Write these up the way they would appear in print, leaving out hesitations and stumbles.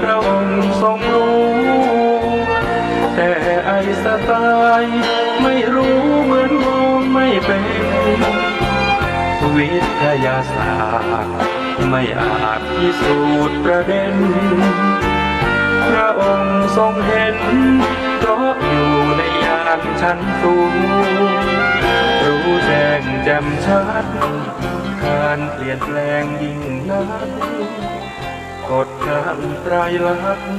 พระองค์ทรงรู้แต่ไอสไตล์ไม่รู้เหมือนมองไม่เป็นวิทยาศาสตร์ไม่อาจพิสูจน์ประเด็นพระองค์ทรงเห็นเพราะอยู่ในยานชั้นสูงรู้แจ้งแจ่มชัดการเปลี่ยนแปลงยิ่งนักกฎการไตรลักษณ์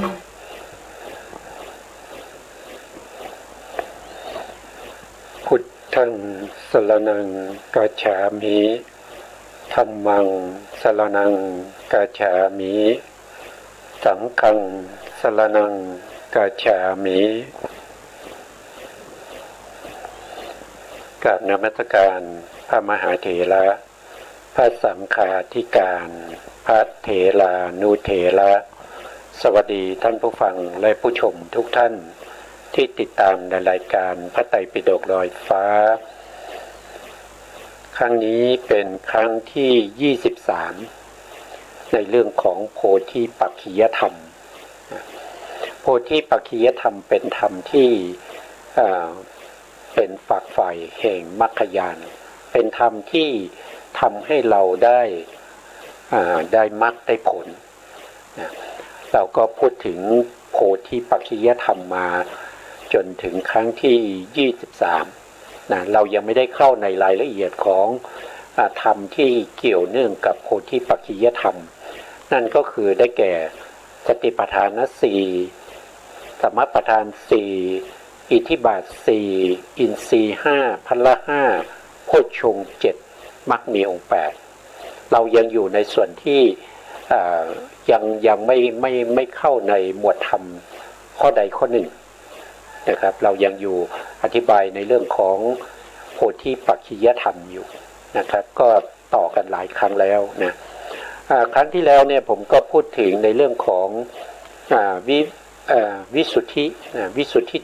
พุทธังสรณังกัจฉามิธัมมังสรณังกัจฉามิสังฆังสรณังกัจฉามิกราบนมัสการพระมหาเถระพระสังฆาธิการพระเถรานุเถระสวัสดีท่านผู้ฟังและผู้ชมทุกท่านที่ติดตามในรายการพระไตรปิฎกลอยฟ้าครั้งนี้เป็นครั้งที่23ในเรื่องของโพธิปักขิยธรรมโพธิปักขิยธรรมเป็นธรรมที่เป็นฝักใฝ่แห่งมรรคญาณเป็นธรรมที่ทำให้เราได้มรรคได้ผลเราก็พูดถึงโพธิปักขิยธรรมมาจนถึงครั้งที่23เรายังไม่ได้เข้าในรายละเอียดของธรรมที่เกี่ยวเนื่องกับโพธิปักขิยธรรมนั่นก็คือได้แก่สติปัฏฐาน4สมปัฏฐาน4อิทธิบาท4อินทรีย์5พละ5โพชฌงค์7มรรคมีองค์8เรายังอยู่ในส่วนที่ยังไม่เข้าในหมวดธรรมข้อใดข้อหนึ่งนะครับเรายังอยู่อธิบายในเรื่องของโพธิปักขิยธรรมอยู่นะครับก็ต่อกันหลายครั้งแล้วนะครั้งที่แล้วเนี่ยผมก็พูดถึงในเรื่องของวิสุทธิวิสุทธิ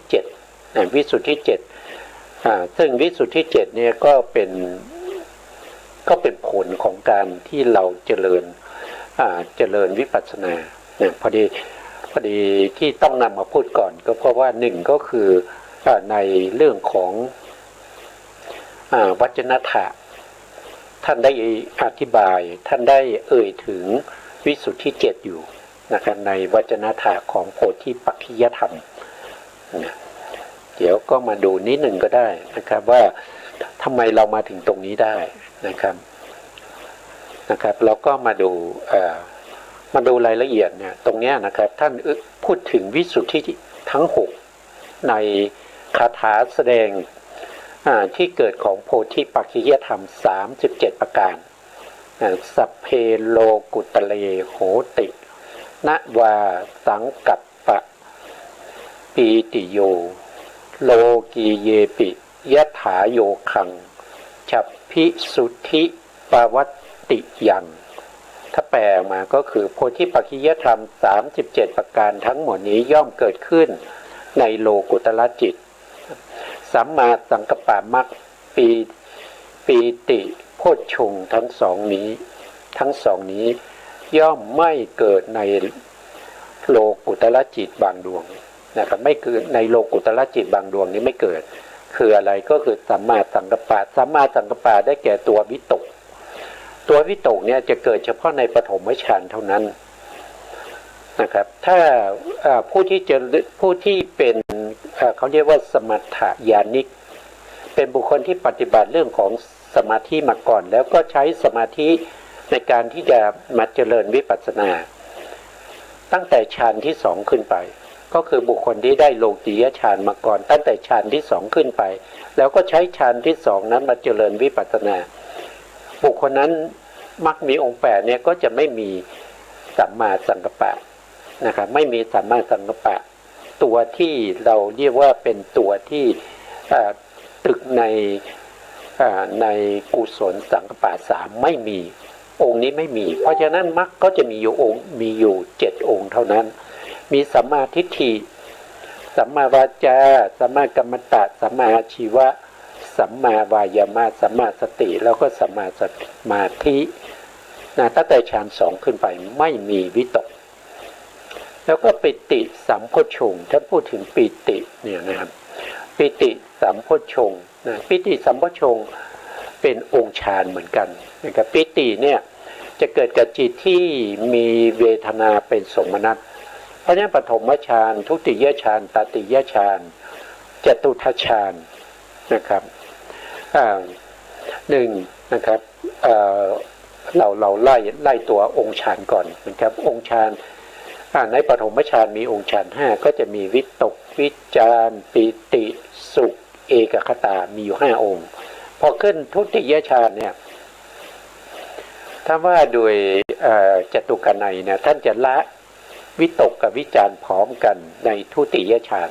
7วิสุทธิ7ซึ่งวิสุทธิ7เนี่ยก็เป็นผลของการที่เราเจริญวิปัสสนาเนี่ยพอดีที่ต้องนำมาพูดก่อนก็เพราะว่าหนึ่งก็คือในเรื่องของวจนะถะท่านได้อธิบายท่านได้เอ่ยถึงวิสุทธิ7อยู่นะครับในวจนะถะของโพธิปักขิยธรรมนะเดี๋ยวก็มาดูนิดหนึ่งก็ได้นะครับว่าทำไมเรามาถึงตรงนี้ได้นะครับเราก็มาดูรายละเอียดเนี่ยตรงนี้นะครับท่านพูดถึงวิสุทธิทั้ง6ในคาถาแสดงที่เกิดของโพธิปักขิยธรรม37ประการสัพเพโลกุตเลโหตินวาสังกัปปะปีติโยโลกีเยปิยถาโยคังฉัพพิสุทธิปวัตติยังถ้าแปลมาก็คือโพธิปักขิยธรรม37ประการทั้งหมดนี้ย่อมเกิดขึ้นในโลกุตละจิตสัมมาสังกัปปะมรรคปีติโพชฌงค์ทั้งสองนี้ย่อมไม่เกิดในโลกุตละจิตบางดวงนะครับไม่เกิดในโลกุตละจิตบางดวงนี้ไม่เกิดคืออะไรก็คือสัมมาสังกัปปะสัมมาสังกัปปะได้แก่ตัววิตกเนี่ยจะเกิดเฉพาะในปฐมฌานเท่านั้นนะครับถ้าผู้ที่เป็นเขาเรียกว่าสมถญาณิกเป็นบุคคลที่ปฏิบัติเรื่องของสมาธิมาก่อนแล้วก็ใช้สมาธิในการที่จะมาเจริญวิปัสสนาตั้งแต่ฌานที่2ขึ้นไปก็คือบุคคลที่ได้โลกียฌานมาก่อนตั้งแต่ฌานที่2ขึ้นไปแล้วก็ใช้ฌานที่2นั้นมาเจริญวิปัสสนาบุคคลนั้นมักมีองค์8เนี่ยก็จะไม่มีสัมมาสังกัปปะนะครับไม่มีสัมมาสังกัปปะตัวที่เราเรียกว่าเป็นตัวที่ตึกในกุศลสังกัปปะ3ไม่มีองค์นี้ไม่มีเพราะฉะนั้นมรรคก็จะมีอยู่7องค์เท่านั้นมีสัมมาทิฏฐิสัมมาวาจาสัมมากัมมันตะสัมมาอาชีวะสัมมาวายามะสัมมาสติแล้วก็สัมมาสมาธิตั้งแต่ฌาน2ขึ้นไปไม่มีวิตก แล้วก็ปิติสัมโพชฌงค์ท่านพูดถึงปิติเนี่ยนะครับปิติสัมโพชฌงค์นะปิติสัมโพชฌงค์เป็นองค์ฌานเหมือนกันนะครับปิติเนี่ยจะเกิดกับจิตที่มีเวทนาเป็นสมนัตเพราะฉะนั้นปฐมฌานทุติยฌานตติยฌานจตุทัชฌานนะครับหนึ่งนะครับเราไล่ตัวองค์ฌานก่อนนะครับองค์ฌานในปฐมฌานมีองค์ฌาน5ก็จะมีวิตกวิจารปิติสุขเอกคตามีอยู่5องค์พอขึ้นทุติยฌานเนี่ยถ้าว่าโดยจตุกนัยเนี่ยท่านจะละวิตกกับวิจารพร้อมกันในทุติยฌาน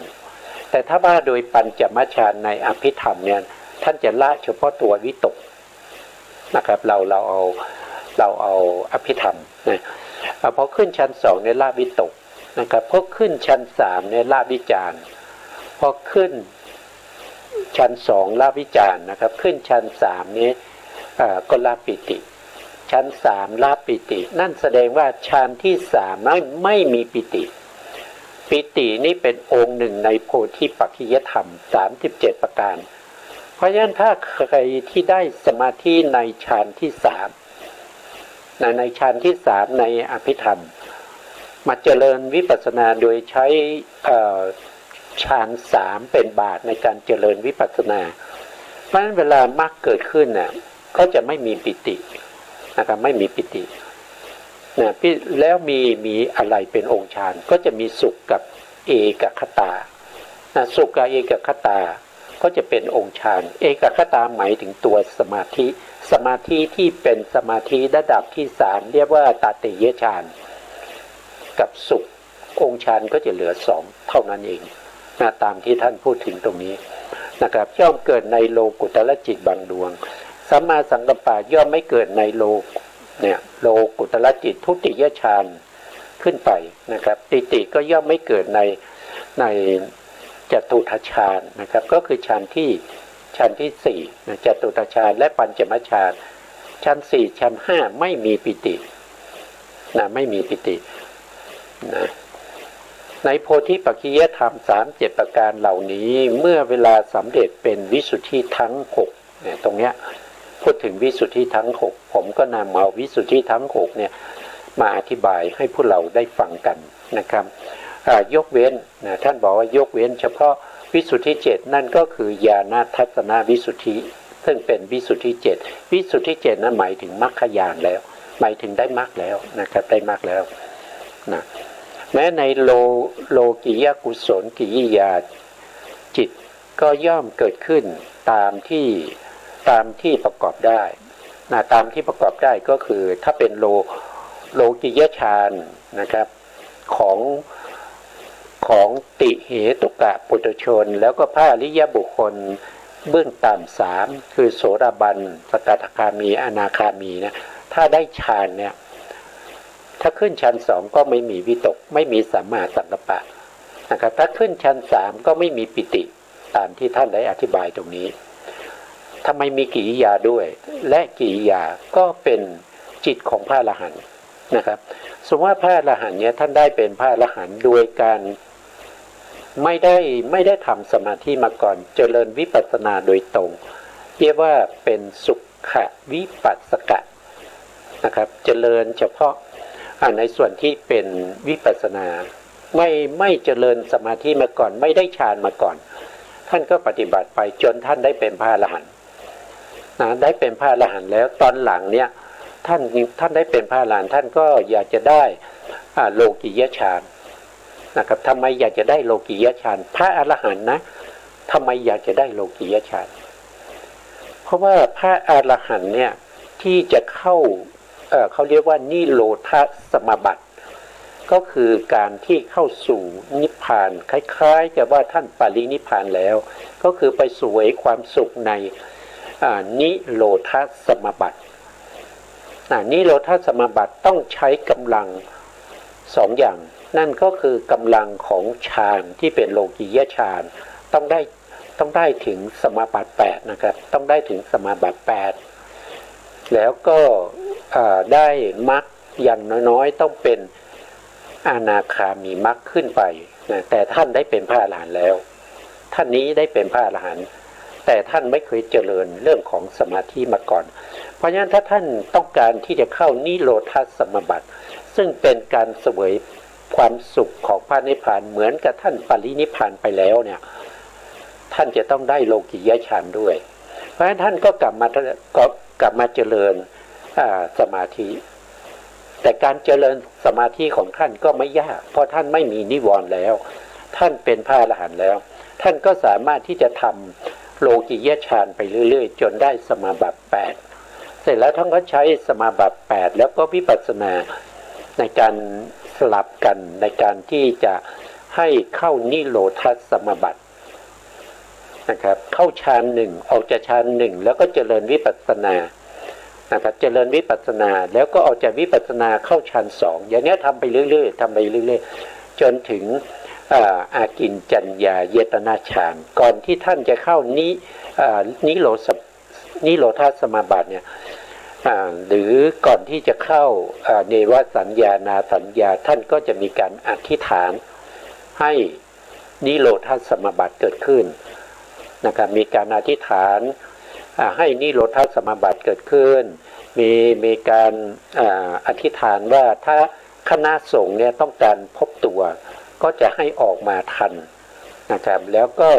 แต่ถ้าว่าโดยปัญจมฌานในอภิธรรมเนี่ยท่านจะละเฉพาะตัววิตกนะครับเราเอาอภิธรรมนะพอขึ้นชั้น2ในละวิตกนะครับพอขึ้นชั้น3ในละวิจารพอขึ้นชั้น2ละวิจารนะครับขึ้นชั้น3นี้ก็ละปิติชั้น3ละปิตินั่นแสดงว่าฌานที่3ไม่มีปิติปิตินี่เป็นองค์หนึ่งในโพธิปัจจยธรรม37ประการเพราะฉะนั้นถ้าใครที่ได้สมาธิในฌานที่3ในฌานที่3ในอภิธรรมมาเจริญวิปัสสนาโดยใช้ฌาน3เป็นบาทในการเจริญวิปัสสนาเพราะฉะนั้นเวลามรรคเกิดขึ้นน่ะก็จะไม่มีปิตินะครับไม่มีปิตินะแล้วมีอะไรเป็นองค์ฌานก็จะมีสุขกับเอกคตานะสุขกับเอกคตาก็จะเป็นองค์ฌานเอกคตาหมายถึงตัวสมาธิที่เป็นสมาธิระดับที่3เรียกว่าตติยฌานกับสุของค์ฌานก็จะเหลือ2เท่านั้นเองนะตามที่ท่านพูดถึงตรงนี้นะครับย่อมเกิดในโลกุตระจิตบางดวงสัมมาสังกัปปะย่อมไม่เกิดในโลกุตระจิตทุติยฌานขึ้นไปนะครับปิติก็ย่อมไม่เกิดในจตุทัชฌานนะครับก็คือฌานที่4นะจตุทัชฌานและปัญจมฌานฌาน4ฌาน5ไม่มีปิตินะไม่มีปิตินะในโพธิปัจจยธรรม37ประการเหล่านี้เมื่อเวลาสำเร็จเป็นวิสุทธิทั้ง6เนี่ยตรงเนี้ยพูดถึงวิสุทธิทั้ง6ผมก็นำเอาวิสุทธิทั้ง6เนี่ยมาอธิบายให้พวกเราได้ฟังกันนะครับยกเว้นนะท่านบอกว่ายกเว้นเฉพาะวิสุทธิ7นั่นก็คือญาณทัศนวิสุทธิซึ่งเป็นวิสุทธิ7วิสุทธิ7นั้นหมายถึงมรรคญาณแล้วหมายถึงได้มรรคแล้วนะครับได้มรรคแล้วนะแม้ในโลกิยกุศลกิริยาจิตก็ย่อมเกิดขึ้นตามที่ประกอบได้นะตามที่ประกอบได้ก็คือถ้าเป็นโลกิยฌานนะครับของติเหตุกะปุถุชนแล้วก็พระอริยบุคคลเบื้องต่ำ3คือโสดาบันสกทาคามีอนาคามีนะถ้าได้ฌานเนี่ยถ้าขึ้นชั้น2ก็ไม่มีวิตกไม่มีสัมมาสังกัปปะนะครับถ้าขึ้นชั้น3ก็ไม่มีปิติตามที่ท่านได้อธิบายตรงนี้ทำไมมีกิริยาด้วยและกิริยาก็เป็นจิตของพระอรหันต์นะครับสมมติว่าพระอรหันต์เนี่ยท่านได้เป็นพระอรหันต์โดยการไม่ได้ทำสมาธิมาก่อนเจริญวิปัสสนาโดยตรงเรียกว่าเป็นสุขวิปัสสกะนะครับเจริญเฉพาะในส่วนที่เป็นวิปัสสนาไม่เจริญสมาธิมาก่อนไม่ได้ฌานมาก่อนท่านก็ปฏิบัติไปจนท่านได้เป็นพระอรหันต์นะได้เป็นพระอรหันต์แล้วตอนหลังเนี่ยท่านได้เป็นพระอรหันต์ท่านก็อยากจะได้โลกิยฌานนะครับทำไมอยากจะได้โลกิยฌานพระอรหันต์นะทำไมอยากจะได้โลกิยฌานเพราะว่าพระอรหันต์เนี่ยที่จะเข้าเขาเรียกว่านิโรธสมาบัติก็คือการที่เข้าสู่นิพพานคล้ายๆกับว่าท่านปรินิพพานแล้วก็คือไปสู่ความสุขในนิโรธสมาบัตินิโรธสมาบัติต้องใช้กำลัง2อย่างนั่นก็คือกำลังของฌานที่เป็นโลกิยฌานต้องได้ถึงสมาบัติ8นะครับต้องได้ถึงสมาบัติ8แล้วก็ได้มรรคอย่างน้อยๆต้องเป็น อนาคามีมรรคขึ้นไปนะแต่ท่านได้เป็นพระอรหันต์แล้วท่านนี้ได้เป็นพระอรหันต์แต่ท่านไม่เคยเจริญเรื่องของสมาธิมาก่อนเพราะฉะนั้นถ้าท่านต้องการที่จะเข้านิโรธสมาบัติซึ่งเป็นการเสวยความสุขของพระนิพพานเหมือนกับท่านปรินิพพานไปแล้วเนี่ยท่านจะต้องได้โลกิยฌานด้วยเพราะฉะนั้นท่านก็กลับมาเจริญสมาธิแต่การเจริญสมาธิของท่านก็ไม่ยากเพราะท่านไม่มีนิวรณ์แล้วท่านเป็นพระอรหันต์แล้วท่านก็สามารถที่จะทำโลกิยฌานไปเรื่อยๆจนได้สมาบัติ8เสร็จแล้วท่านก็ใช้สมาบัติ8แล้วก็วิปัสสนาในการสลับกันในการที่จะให้เข้านิโรธสมาบัตินะครับเข้าฌาน1ออกจากฌาน1แล้วก็เจริญวิปัสสนานะครับเจริญวิปัสสนาแล้วก็ออกจากวิปัสสนาเข้าฌาน2อย่างนี้ทำไปเรื่อยๆทำไปเรื่อยๆจนถึงอากินจัญญาเยตนาฌานก่อนที่ท่านจะเข้านิโรธสมาบัติเนี่ยหรือก่อนที่จะเข้าเนวสัญญานาสัญญาท่านก็จะมีการอธิษฐานให้นิโรธสมาบัติเกิดขึ้นนะครับมีการอธิษฐานให้นิโรธสมาบัติเกิดขึ้นมีการอธิษฐานว่าถ้าคณะสงฆ์เนี่ยต้องการพบตัวก็จะให้ออกมาทันนะครับแล้วก็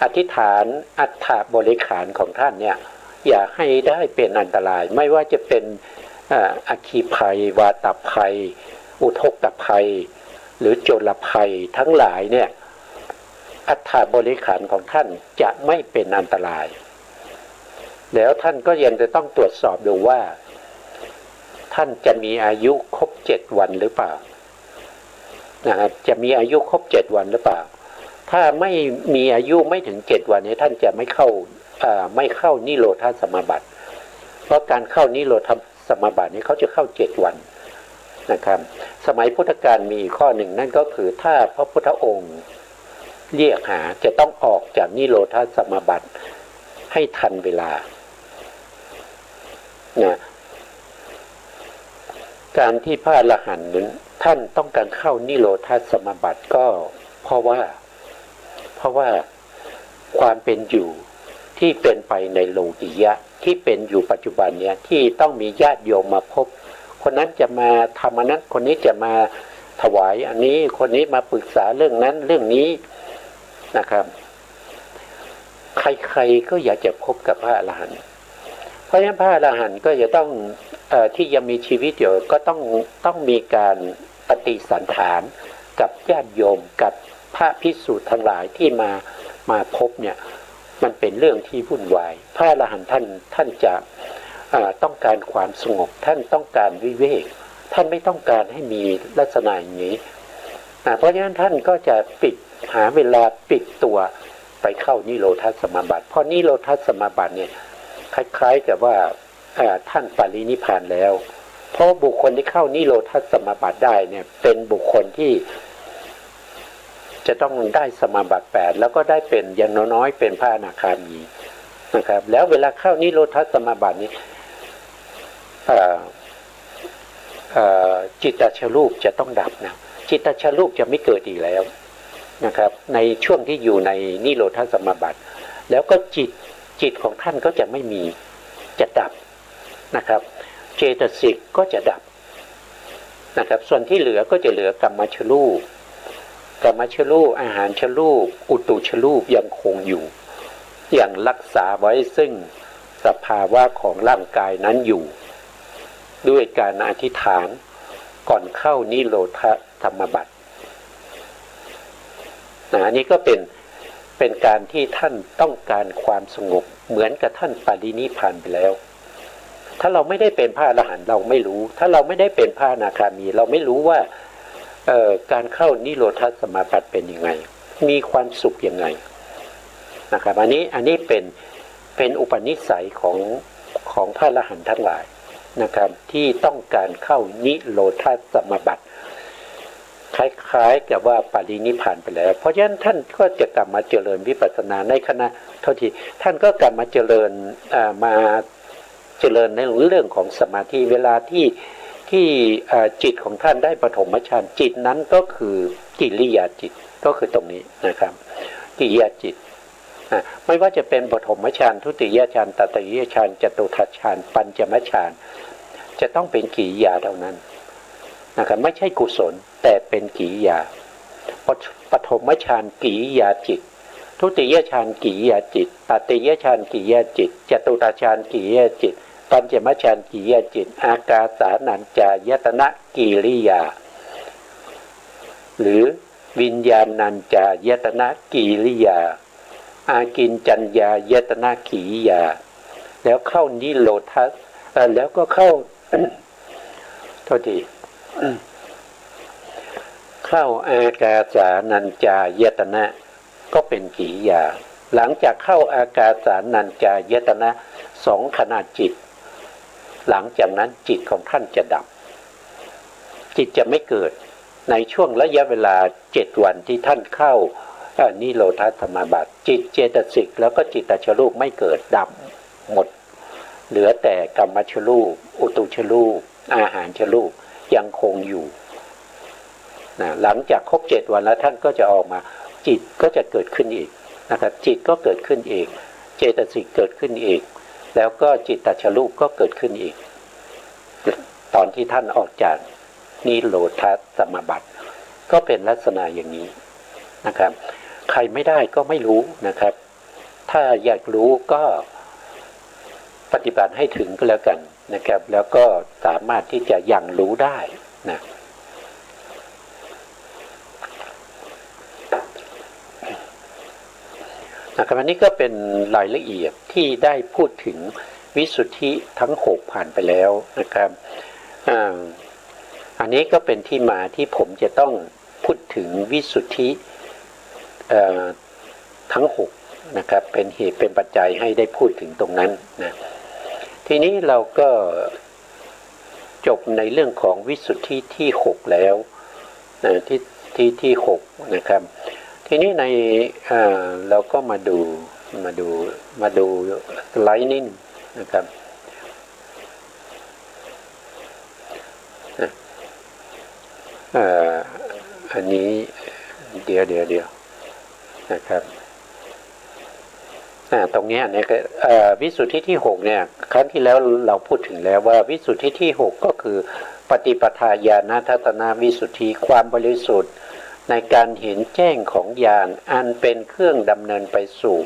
อธิษฐานอัฏฐบริขารของท่านเนี่ยอย่าให้ได้เป็นอันตรายไม่ว่าจะเป็นอัคคีภัยวาตภัยอุทกภัยหรือโจรภัยทั้งหลายเนี่ยอัฏฐบริขารของท่านจะไม่เป็นอันตรายแล้วท่านก็ยังจะต้องตรวจสอบดูว่าท่านจะมีอายุครบ7วันหรือเปล่านะครับจะมีอายุครบ7วันหรือเปล่าถ้าไม่มีอายุไม่ถึง7วันนี้ท่านจะไม่เข้านิโรธสมาบัติเพราะการเข้านิโรธสมาบัตินี้เขาจะเข้า7วันนะครับสมัยพุทธกาลมีข้อหนึ่งนั่นก็คือถ้าพระพุทธองค์เรียกหาจะต้องออกจากนิโรธสมาบัติให้ทันเวลานะการที่พระอรหันต์นั้นท่านต้องการเข้านิโรธสมาบัติก็เพราะว่าความเป็นอยู่ที่เป็นไปในโลกิยะที่เป็นอยู่ปัจจุบันเนี่ยที่ต้องมีญาติโยมมาพบคนนั้นจะมาทำอันนั้นคนนี้จะมาถวายอันนี้คนนี้มาปรึกษาเรื่องนั้นเรื่องนี้นะครับใครๆก็อยากจะพบกับพระอรหันต์เพราะฉะนั้นพระอรหันต์ก็จะต้องที่ยังมีชีวิตอยู่ก็ต้องมีการปฏิสันถานกับญาติโยมกับพระภิกษุทั้งหลายที่มาพบเนี่ยมันเป็นเรื่องที่วุ่นวายพระอรหันต์ท่านจะต้องการความสงบท่านต้องการวิเวกท่านไม่ต้องการให้มีลักษณะอย่างนี้เพราะฉะนั้นท่านก็จะหาเวลาปิดตัวไปเข้านิโรธสมาบัติเพราะนิโรธสมาบัติเนี่ยคล้ายๆกับว่าท่านปรินิพพานแล้วเพราะบุคคลที่เข้านิโรธสมาบัติได้เนี่ยเป็นบุคคลที่จะต้องได้สมาบัติ8แล้วก็ได้เป็นอย่างน้อยๆเป็นพระอนาคามีนะครับแล้วเวลาเข้านิโรธสมาบัตินี้จิตตชรูปจะต้องดับนะจิตตชรูปจะไม่เกิดอีกแล้วนะครับในช่วงที่อยู่ในนิโรธสมาบัติแล้วก็จิตของท่านก็จะไม่มีจะดับนะครับเจตสิกก็จะดับนะครับส่วนที่เหลือก็จะเหลือกรรมชรูปอาหารชรูปอุตุชรูปยังคงอยู่อย่างรักษาไว้ซึ่งสภาวะของร่างกายนั้นอยู่ด้วยการอธิษฐานก่อนเข้านิโรธธรรมบัติอันนี้ก็เป็นการที่ท่านต้องการความสงบเหมือนกับท่านปรินิพพานไปแล้วถ้าเราไม่ได้เป็นพระอรหันต์เราไม่รู้ถ้าเราไม่ได้เป็นพระอนาคามีเราไม่รู้ว่าการเข้านิโรธสมาบัติเป็นยังไงมีความสุขยังไงนะครับอันนี้เป็นอุปนิสัยของพระอรหันต์ทั้งหลายนะครับที่ต้องการเข้านิโรธสมาบัติคล้ายๆกับว่าปรินิพพานไปแล้วเพราะฉะนั้นท่านก็จะกลับมาเจริญวิปัสสนาในขณะท่านก็กลับมาเจริญในเรื่องของสมาธิเวลาที่ ที่จิตของท่านได้ปฐมฌานจิตนั้นก็คือกิริยาจิตก็คือตรงนี้นะครับกิริยาจิตไม่ว่าจะเป็นปฐมฌานทุติยฌานตติยฌานจตุทัชฌานปัญจมฌานจะต้องเป็นกิริยาเท่านั้นนะครับไม่ใช่กุศลแต่เป็นกิริยาปฐมฌานกิริยาจิตทุติยฌานกิริยาจิตตติยฌานกิริยาจิตจตุทัชฌานกิริยาจิตปัญจมฌานกิริยาจิตอากาสานัญจายตนะกิริยาหรือวิญญาณัญจายตนะกิริยาอากินจัญญายตนะกิริยาแล้วเข้านิโรธะแล้วก็เข้า โทษทีเข้าอากาสานัญจายตนะก็เป็นกิริยาหลังจากเข้าอากาสานัญจายตนะสองขณะจิตหลังจากนั้นจิตของท่านจะดับจิตจะไม่เกิดในช่วงระยะเวลา7 วันที่ท่านเข้านิโรธสมาบัติจิตเจตสิกแล้วก็จิตตชรูปไม่เกิดดับหมดเหลือแต่กัมมชรูปอุตุชรูปอาหารชรูปยังคงอยู่นะหลังจากครบ7 วันแล้วท่านก็จะออกมาจิตก็จะเกิดขึ้นอีกนะครับจิตก็เกิดขึ้นอีกเจตสิกเกิดขึ้นอีกแล้วก็จิตตชรูปก็เกิดขึ้นอีกตอนที่ท่านออกจากนิโรธสมาบัติก็เป็นลักษณะอย่างนี้นะครับใครไม่ได้ก็ไม่รู้นะครับถ้าอยากรู้ก็ปฏิบัติให้ถึงก็แล้วกันนะครับแล้วก็สามารถที่จะยังรู้ได้นะครับอันนี้ก็เป็นรายละเอียดที่ได้พูดถึงวิสุทธิทั้ง6ผ่านไปแล้วนะครับอันนี้ก็เป็นที่มาที่ผมจะต้องพูดถึงวิสุทธิทั้ง6นะครับเป็นเหตุเป็นปัจจัยให้ได้พูดถึงตรงนั้นนะทีนี้เราก็จบในเรื่องของวิสุทธิที่6แล้วนะที่6นะครับทีนี้ในเราก็มาดูสไลด์นิดนะครับอันนี้เดี๋ยวนะครับตรงนี้เนี่ยวิสุทธิที่6เนี่ยครั้งที่แล้วเราพูดถึงแล้วว่าวิสุทธิที่6ก็คือปฏิปทาญาณทัศนวิสุทธิความบริสุทธิ์ในการเห็นแจ้งของญาณอันเป็นเครื่องดำเนินไปสู่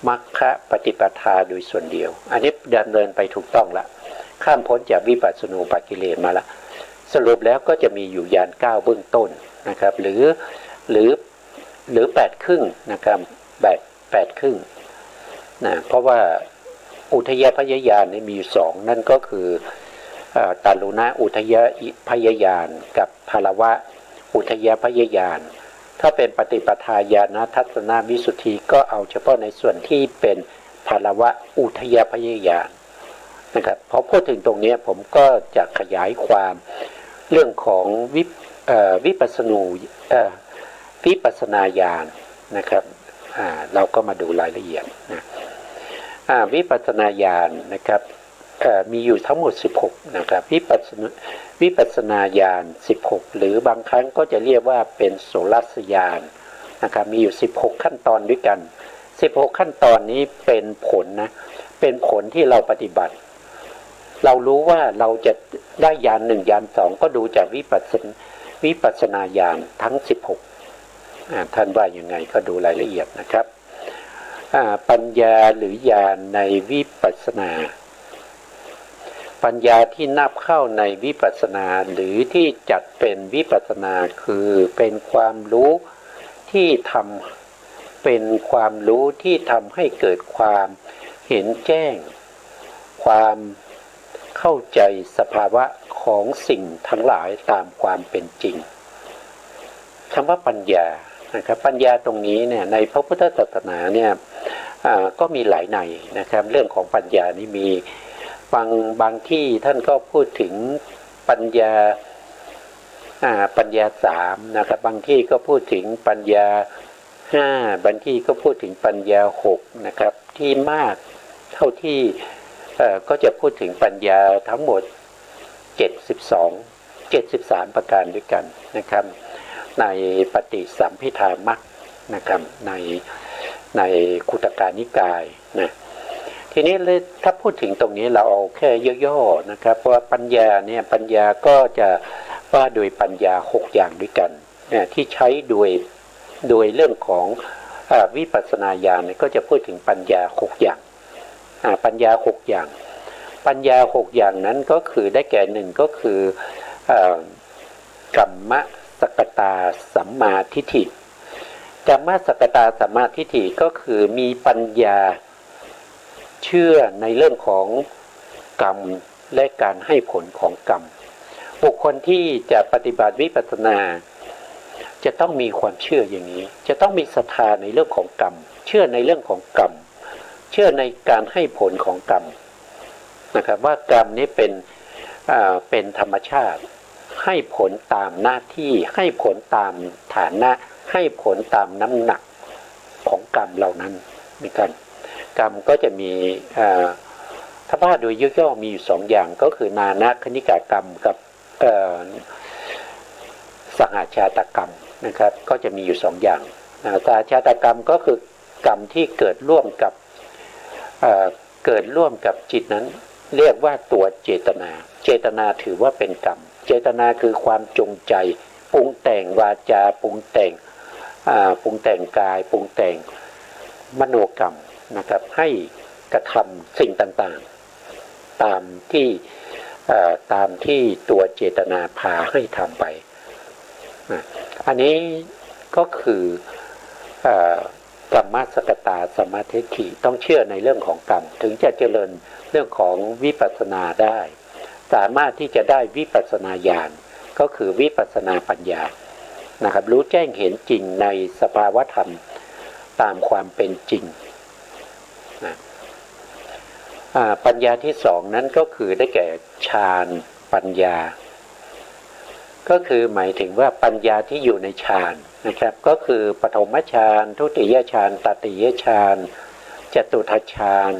มรรคปฏิปทาโดยส่วนเดียวอันนี้ดำเนินไปถูกต้องละข้ามพ้นจากวิปัสสนูปกิเลสมาละสรุปแล้วก็จะมีอยู่ญาณ9เบื้องต้นนะครับหรือ8ครึ่งนะครับ8ครึ่งนะเพราะว่าอุทยพยญาณนี่มีอยู่2นั่นก็คือตาลุณะอุทยพยญาณกับภารวะอุทยพยญาณถ้าเป็นปฏิปทาญาณทัศนวิสุทธิก็เอาเฉพาะในส่วนที่เป็นภารวะอุทยพยญาณนะครับพอพูดถึงตรงนี้ผมก็จะขยายความเรื่องของวิปัสสนาญาณนะครับเราก็มาดูรายละเอียดนะวิปัสสนาญาณนะครับมีอยู่ทั้งหมด16นะครับวิปัสสนาญาณ16หรือบางครั้งก็จะเรียกว่าเป็นโสรัสญาณนะครับมีอยู่16ขั้นตอนด้วยกัน16ขั้นตอนนี้เป็นผลนะเป็นผลที่เราปฏิบัติเรารู้ว่าเราจะได้ญาณ1ญาณ2ก็ดูจากวิปัสสนาญาณทั้ง16ท่านว่ายังไงก็ดูรายละเอียดนะครับปัญญาหรือญาณในวิปัสสนาปัญญาที่นับเข้าในวิปัสสนาหรือที่จัดเป็นวิปัสสนาคือเป็นความรู้ที่ทำให้เกิดความเห็นแจ้งความเข้าใจสภาวะของสิ่งทั้งหลายตามความเป็นจริงคำว่าปัญญานะครับปัญญาตรงนี้เนี่ยในพระพุทธศาสนาเนี่ยก็มีหลายในนะครับเรื่องของปัญญานี่มีบางที่ท่านก็พูดถึงปัญญา3นะครับบางที่ก็พูดถึงปัญญา5บางที่ก็พูดถึงปัญญา6นะครับที่มากเท่าที่ก็จะพูดถึงปัญญาทั้งหมด 73ประการด้วยกันนะครับในปฏิสัมภิธามรรคนะครับในคุตกานิกายนะทีนี้ถ้าพูดถึงตรงนี้เราเอาแค่ย่อๆนะครับเพราะว่าปัญญาเนี่ยปัญญาก็จะว่าโดยปัญญา6อย่างด้วยกันนะที่ใช้โดยเรื่องของวิปัสสนาญาณก็จะพูดถึงปัญญา6อย่างปัญญา6อย่างปัญญา6อย่างนั้นก็คือได้แก่หนึ่งก็คือกัมมะสกตาสัมมาทิฏฐิกัมมะสกตาสัมมาทิฏฐิก็คือมีปัญญาเชื่อในเรื่องของกรรมและการให้ผลของกรรมบุคคลที่จะปฏิบัติวิปัสสนาจะต้องมีความเชื่ออย่างนี้จะต้องมีศรัทธาในเรื่องของกรรมเชื่อในเรื่องของกรรมเชื่อในการให้ผลของกรรมนะครับว่ากรรมนี้เป็นธรรมชาติให้ผลตามหน้าที่ให้ผลตามฐานะให้ผลตามน้ำหนักของกรรมเหล่านั้นนะครับกรรมก็จะมีถ้าว่าโดยย่อๆมีอยู่2อย่างก็คือนานะคณิกากรรมกับสหชาตกรรมนะครับก็จะมีอยู่2อย่างสหชาตกรรมก็คือกรรมที่เกิดร่วมกับจิตนั้นเรียกว่าตัวเจตนาถือว่าเป็นกรรมเจตนาคือความจงใจปรุงแต่งวาจาปรุงแต่งกายปรุงแต่งมโนกรรมนะครับให้กระทำสิ่งต่างๆตามที่ตัวเจตนาพาให้ทำไปอันนี้ก็คือกรรมสกตาสัมมาทิฏฐิต้องเชื่อในเรื่องของกรรมถึงจะเจริญเรื่องของวิปัสสนาได้สามารถที่จะได้วิปัสสนาญาณก็คือวิปัสสนาปัญญานะครับรู้แจ้งเห็นจริงในสภาวธรรมตามความเป็นจริงปัญญาที่2นั้นก็คือได้แก่ฌานปัญญาก็คือหมายถึงว่าปัญญาที่อยู่ในฌานนะครับก็คือปฐมฌานทุติยฌานตติยฌานจตุตฌาน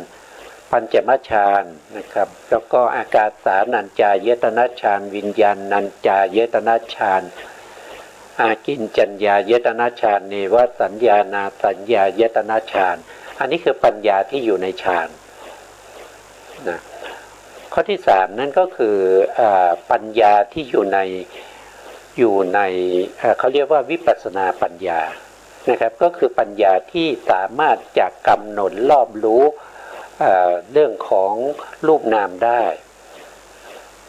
ปัญจมฌานนะครับแล้วก็อากาสานัญจายตนะฌานวิญญาณัญจายตนะฌานอากินจัญญายตนะฌานเนวสัญญานาสัญญายตนะฌานอันนี้คือปัญญาที่อยู่ในฌานนะข้อที่3นั่นก็คือปัญญาที่อยู่ในเขาเรียกว่าวิปัสสนาปัญญานะครับก็คือปัญญาที่สามารถจะกำหนดรอบรู้เรื่องของรูปนามได้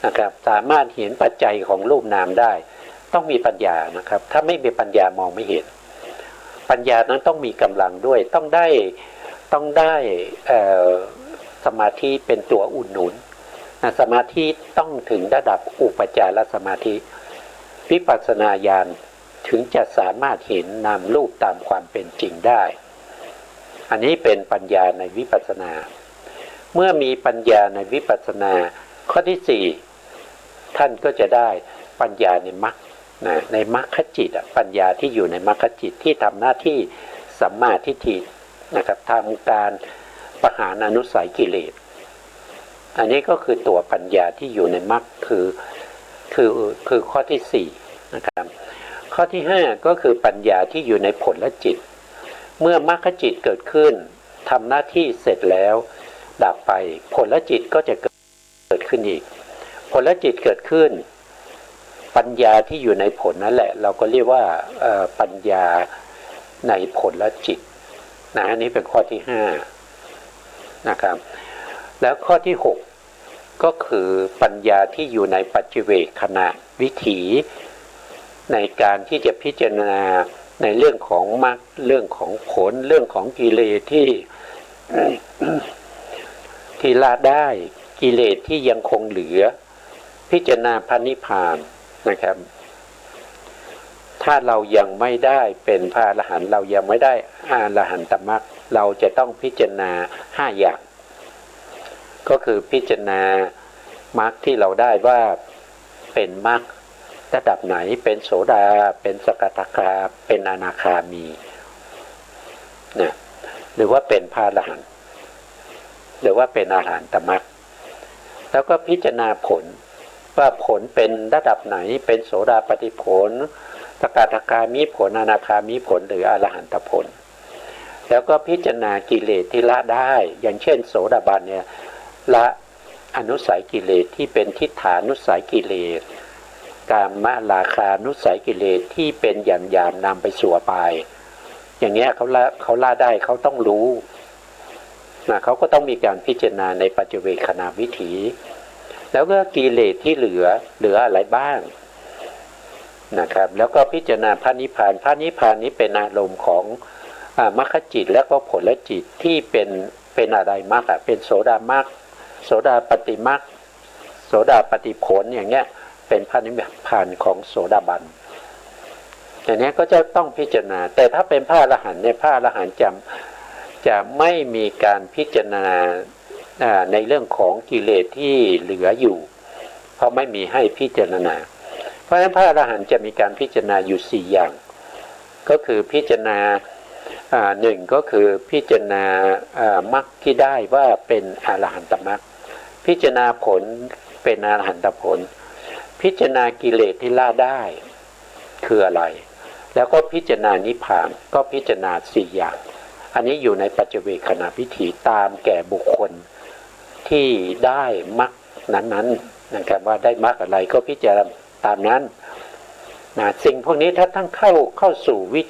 นะครับสามารถเห็นปัจจัยของรูปนามได้ต้องมีปัญญานะครับถ้าไม่มีปัญญามองไม่เห็นปัญญานั้นต้องมีกำลังด้วยต้องได้สมาธิเป็นตัวอุ่นหนุนสมาธิต้องถึงระดับอุปจารสมาธิวิปัสสนาญาณถึงจะสามารถเห็นนามรูปตามความเป็นจริงได้อันนี้เป็นปัญญาในวิปัสสนาเมื่อมีปัญญาในวิปัสสนาข้อที่4ท่านก็จะได้ปัญญาในมรรคในมรรคจิตปัญญาที่อยู่ในมรรคจิตที่ทำหน้าที่สัมมาทิฏฐินะครับทำการประหารอนุสัยกิเลสอันนี้ก็คือตัวปัญญาที่อยู่ในมรรคคือข้อที่4นะครับข้อที่5ก็คือปัญญาที่อยู่ในผลจิตเมื่อมรรคจิตเกิดขึ้นทำหน้าที่เสร็จแล้วดับไปผลจิตก็จะเกิดขึ้นอีกผลจิตเกิดขึ้นปัญญาที่อยู่ในผลนั่นแหละเราก็เรียกว่าปัญญาในผลจิตนะอันนี้เป็นข้อที่5นะครับแล้วข้อที่6ก็คือปัญญาที่อยู่ในปัจจิเวกขณะวิถีในการที่จะพิจารณาในเรื่องของมรรคเรื่องของผลเรื่องของกิเลสที่ละได้กิเลสที่ยังคงเหลือพิจารณาพระนิพพานนะครับถ้าเรายังไม่ได้เป็นพระอรหันต์เรายังไม่ได้อรหันตมรรคเราจะต้องพิจารณา5อย่างก็คือพิจารณามรรคที่เราได้ว่าเป็นมรรคระดับไหนเป็นโสดาเป็นสกทาคาเป็นอนาคามีนะหรือว่าเป็นพระอรหันต์หรือว่าเป็นอรหันตมรรคแล้วก็พิจารณาผล ว่าผลเป็นระดับไหนเป็นโสดาปัตติผลสกทาคามิผลอนาคามิผลหรืออรหันตผลแล้วก็พิจารณากิเลสที่ละได้อย่างเช่นโสดาบันเนี่ยละอนุสัยกิเลสที่เป็นทิฏฐานุสัยกิเลสกามราคานุสัยกิเลสที่เป็นหยาบๆนำไปสู่อบายอย่างเงี้ยเขาละได้เขาต้องรู้นะเขาก็ต้องมีการพิจารณาในปัจเจเวคขณวิถีแล้วก็กิเลสที่เหลืออะไรบ้างนะครับแล้วก็พิจารณาพระนิพพานพระนิพพานนี้เป็นอารมณ์ของมรรคจิตและก็ผลจิตที่เป็นอะไรมรรคเป็นโสดามรรคโสดาปฏิมรรคโสดาปฏิผลอย่างเงี้ยเป็นพระนิพพานของโสดาบันอย่างนี้ก็จะต้องพิจารณาแต่ถ้าเป็นพระอรหันต์เนี่ยพระอรหันต์จะไม่มีการพิจารณาในเรื่องของกิเลสที่เหลืออยู่เพราะไม่มีให้พิจารณาเพราะฉะนั้นพระอรหันต์จะมีการพิจารณาอยู่4อย่างก็คือพิจารณาหนึ่งก็คือพิจารณามรรคที่ได้ว่าเป็นอรหันตมรรคพิจารณาผลเป็นอรหันตผลพิจารณากิเลสที่ละได้คืออะไรแล้วก็พิจารณานิพพานก็พิจารณา4อย่างอันนี้อยู่ในปัจเจเวคขณวิถีตามแก่บุคคลที่ได้มรรคนั้นๆนะครับว่าได้มรรคอะไรก็พิจารณาตามนั้นนะสิ่งพวกนี้ถ้าท่านเข้าสู่วิ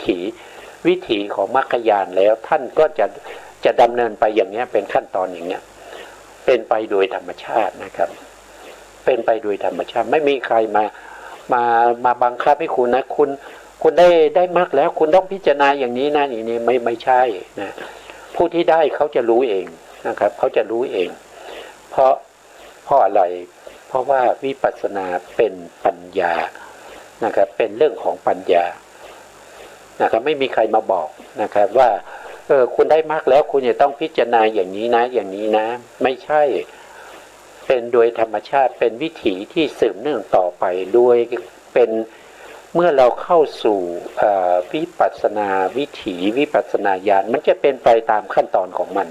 ถีของมรรคญาณแล้วท่านก็จะดำเนินไปอย่างนี้เป็นขั้นตอนอย่างนี้เป็นไปโดยธรรมชาตินะครับเป็นไปโดยธรรมชาติไม่มีใครมาบังคับให้คุณนะคุณได้มรรคแล้วคุณต้องพิจารณาอย่างนี้นะอย่างนี้ไม่ใช่นะผู้ที่ได้เขาจะรู้เองนะครับเขาจะรู้เองเพราะอะไรเพราะว่าวิปัสสนาเป็นปัญญานะครับเป็นเรื่องของปัญญานะครับไม่มีใครมาบอกนะครับว่าคุณได้มรรคแล้วคุณจะต้องพิจารณาอย่างนี้นะอย่างนี้นะไม่ใช่เป็นโดยธรรมชาติเป็นวิถีที่สืบเนื่องต่อไปโดยเป็นเมื่อเราเข้าสู่วิปัสสนาวิถีวิปัสสนาญาณมันจะเป็นไปตามขั้นตอนของมัน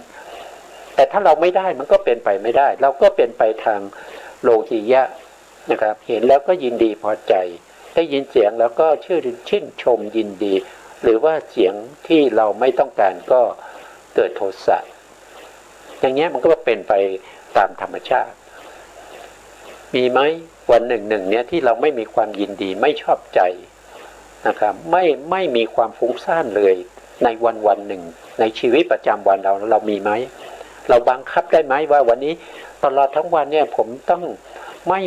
แต่ถ้าเราไม่ได้มันก็เป็นไปไม่ได้เราก็เป็นไปทางโลกียะนะครับเห็นแล้วก็ยินดีพอใจได้ยินเสียงแล้วก็ชื่นชมยินดีหรือว่าเสียงที่เราไม่ต้องการก็เกิดโทสะอย่างเงี้ยมันก็เป็นไปตามธรรมชาติมีไหมวันหนึ่งเนี่ยที่เราไม่มีความยินดีไม่ชอบใจนะครับไม่มีความฟุ้งซ่านเลยในวันหนึ่งในชีวิตประจำวันเรามีไหมเราบังคับได้ไหมว่าวันนี้ตลอดทั้งวันเนี่ยผมต้องไม่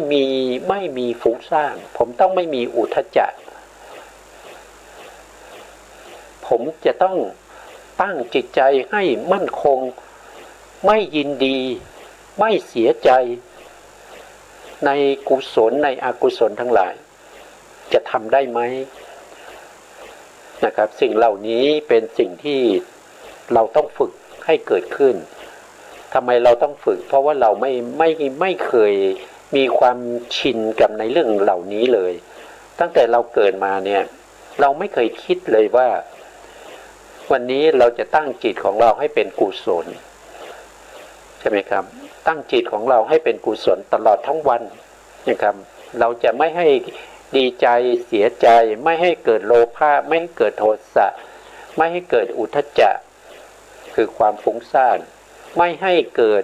มีฟุ้งซ่านผมต้องไม่มีอุทธัจจะผมจะต้องตั้งจิตใจให้มั่นคงไม่ยินดีไม่เสียใจในกุศลในอกุศลทั้งหลายจะทำได้ไหมนะครับสิ่งเหล่านี้เป็นสิ่งที่เราต้องฝึกให้เกิดขึ้นทำไมเราต้องฝึกเพราะว่าเราไม่เคยมีความชินกับในเรื่องเหล่านี้เลยตั้งแต่เราเกิดมาเนี่ยเราไม่เคยคิดเลยว่าวันนี้เราจะตั้งจิตของเราให้เป็นกุศลใช่ไหมครับตั้งจิตของเราให้เป็นกุศลตลอดทั้งวันนะครับเราจะไม่ให้ดีใจเสียใจไม่ให้เกิดโลภะไม่ให้เกิดโทสะไม่ให้เกิดอุทธัจจะคือความฟุ้งซ่านไม่ให้เกิด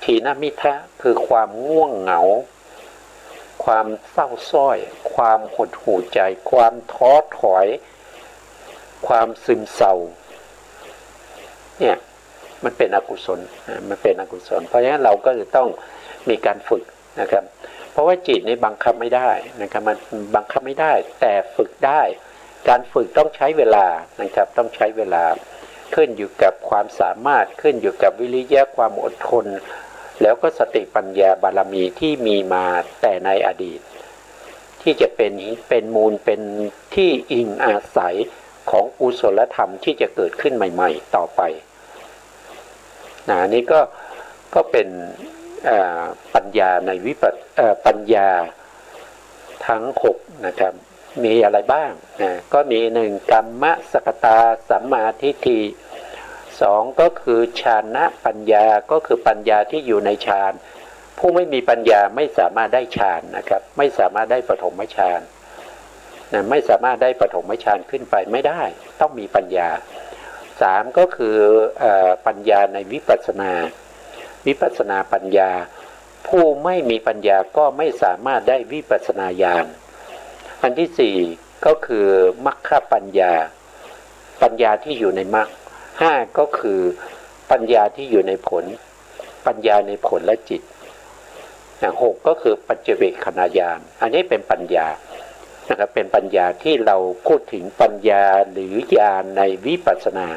ถีนมิทะคือความง่วงเหงาความเศร้าส้อยความหดหู่ใจความท้อถอยความซึมเศร้าเนี่ยมันเป็นอกุศลมันเป็นอกุศลเพราะฉะนั้นเราก็จะต้องมีการฝึกนะครับเพราะว่าจิตนี่บังคับไม่ได้นะครับมันบังคับไม่ได้แต่ฝึกได้การฝึกต้องใช้เวลานะครับต้องใช้เวลาขึ้นอยู่กับความสามารถขึ้นอยู่กับวิริยะความอดทนแล้วก็สติปัญญาบารมีที่มีมาแต่ในอดีตที่จะเป็นมูลเป็นที่อิงอาศัยของกุศลธรรมที่จะเกิดขึ้นใหม่ๆต่อไปนี่ก็เป็นปัญญาในปัญญาทั้ง6นะครับมีอะไรบ้างก็มี1กัมมะสกตาสัมมาทิฏฐิ2ก็คือฌานปัญญาก็คือปัญญาที่อยู่ในฌาน ผู้ไม่มีปัญญาไม่สามารถได้ฌานนะครับไม่สามารถได้ปฐมฌานนะไม่สามารถได้ปฐมฌานขึ้นไปไม่ได้ต้องมีปัญญาสามก็คือปัญญาในวิปัสสนาปัญญาผู้ไม่มีปัญญาก็ไม่สามารถได้วิปัสสนาญาณอันที่สี่ก็คือมรรคปัญญาที่อยู่ในมรรคห้าก็คือปัญญาที่อยู่ในผลปัญญาในผลและจิตหกก็คือปัจเจเวคขณาญาณอันนี้เป็นปัญญานะครับเป็นปัญญาที่เราพูดถึงปัญญาหรือญาณในวิปัสสนา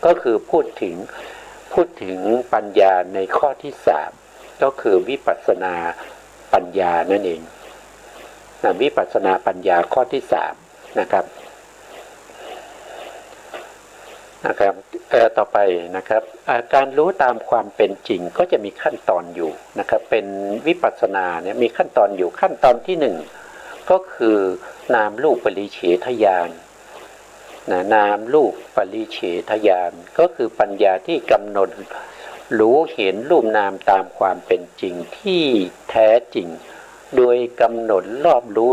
ก็คือพูดถึงปัญญาในข้อที่สามก็คือวิปัสสนาปัญญานั่นเองวิปัสสนาปัญญาข้อที่สามนะครับต่อไปนะครับการรู้ตามความเป็นจริงก็จะมีขั้นตอนอยู่นะครับเป็นวิปัสสนาเนี่ยมีขั้นตอนอยู่ขั้นตอนที่หนึ่งก็คือนามรูปปริเฉทญาณนามรูปปริเฉทญาณก็คือปัญญาที่กำหนดรู้เห็นรูปนามตามความเป็นจริงที่แท้จริงโดยกำหนดรอบรู้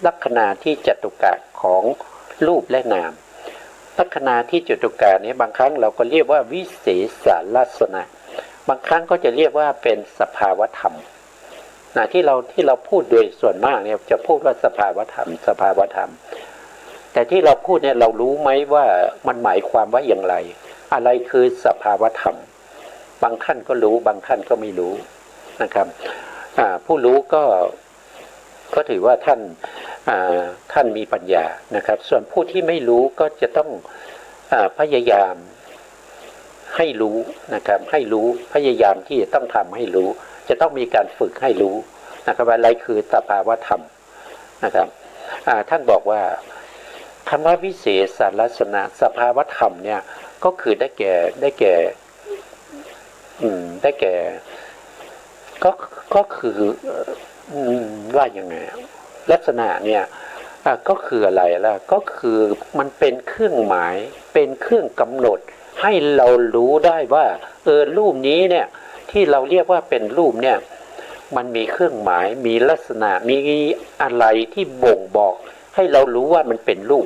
ลักษณะที่จตุกะของรูปและนามลักษณะที่จตุกะนี้บางครั้งเราก็เรียกว่าวิเศษลักษณะบางครั้งก็จะเรียกว่าเป็นสภาวธรรมที่เราพูดโดยส่วนมากเนี่ยจะพูดว่าสภาวธรรมแต่ที่เราพูดเนี่ยเรารู้ไหมว่ามันหมายความว่าอย่างไรอะไรคือสภาวธรรมบางท่านก็รู้บางท่านก็ไม่รู้นะครับผู้รู้ก็ถือว่าท่านมีปัญญานะครับส่วนผู้ที่ไม่รู้ก็จะต้องพยายามให้รู้นะครับให้รู้พยายามที่จะต้องทำให้รู้จะต้องมีการฝึกให้รู้นะครับอะไรคือสภาวธรรมนะครับท่านบอกว่าคำว่าวิเศษลักษณะสภาวธรรมเนี่ยก็คือได้แก่ก็คือว่ายังไงลักษณะเนี่ยก็คืออะไรล่ะก็คือมันเป็นเครื่องหมายเป็นเครื่องกำหนดให้เรารู้ได้ว่ารูปนี้เนี่ยที่เราเรียกว่าเป็นรูปเนี่ยมันมีเครื่องหมายมีลักษณะมีอะไรที่บ่งบอกให้เรารู้ว่ามันเป็นรูป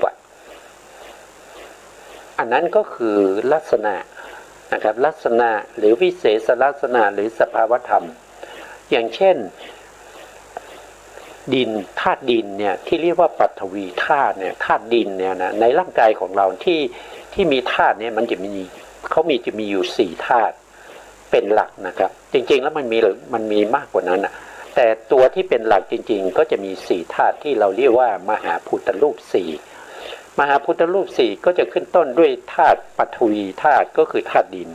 อันนั้นก็คือลักษณะนะครับลักษณะหรือวิเศษลักษณะหรือสภาวธรรมอย่างเช่นดินธาตุดินเนี่ยที่เรียกว่าปฐวีธาตุเนี่ยธาตุดินเนี่ยนะในร่างกายของเราที่มีธาตุเนี่ยมันจะมีอยู่สี่ธาตุเป็นหลักนะครับจริงๆแล้วมันมีมากกว่านั้นแต่ตัวที่เป็นหลักจริงๆก็จะมีสี่ธาตุที่เราเรียกว่ามหาพุทธรูปสี่มหาพุทธรูปสี่ก็จะขึ้นต้นด้วยธาตุปฐวีธาตุก็คือธาตุดิน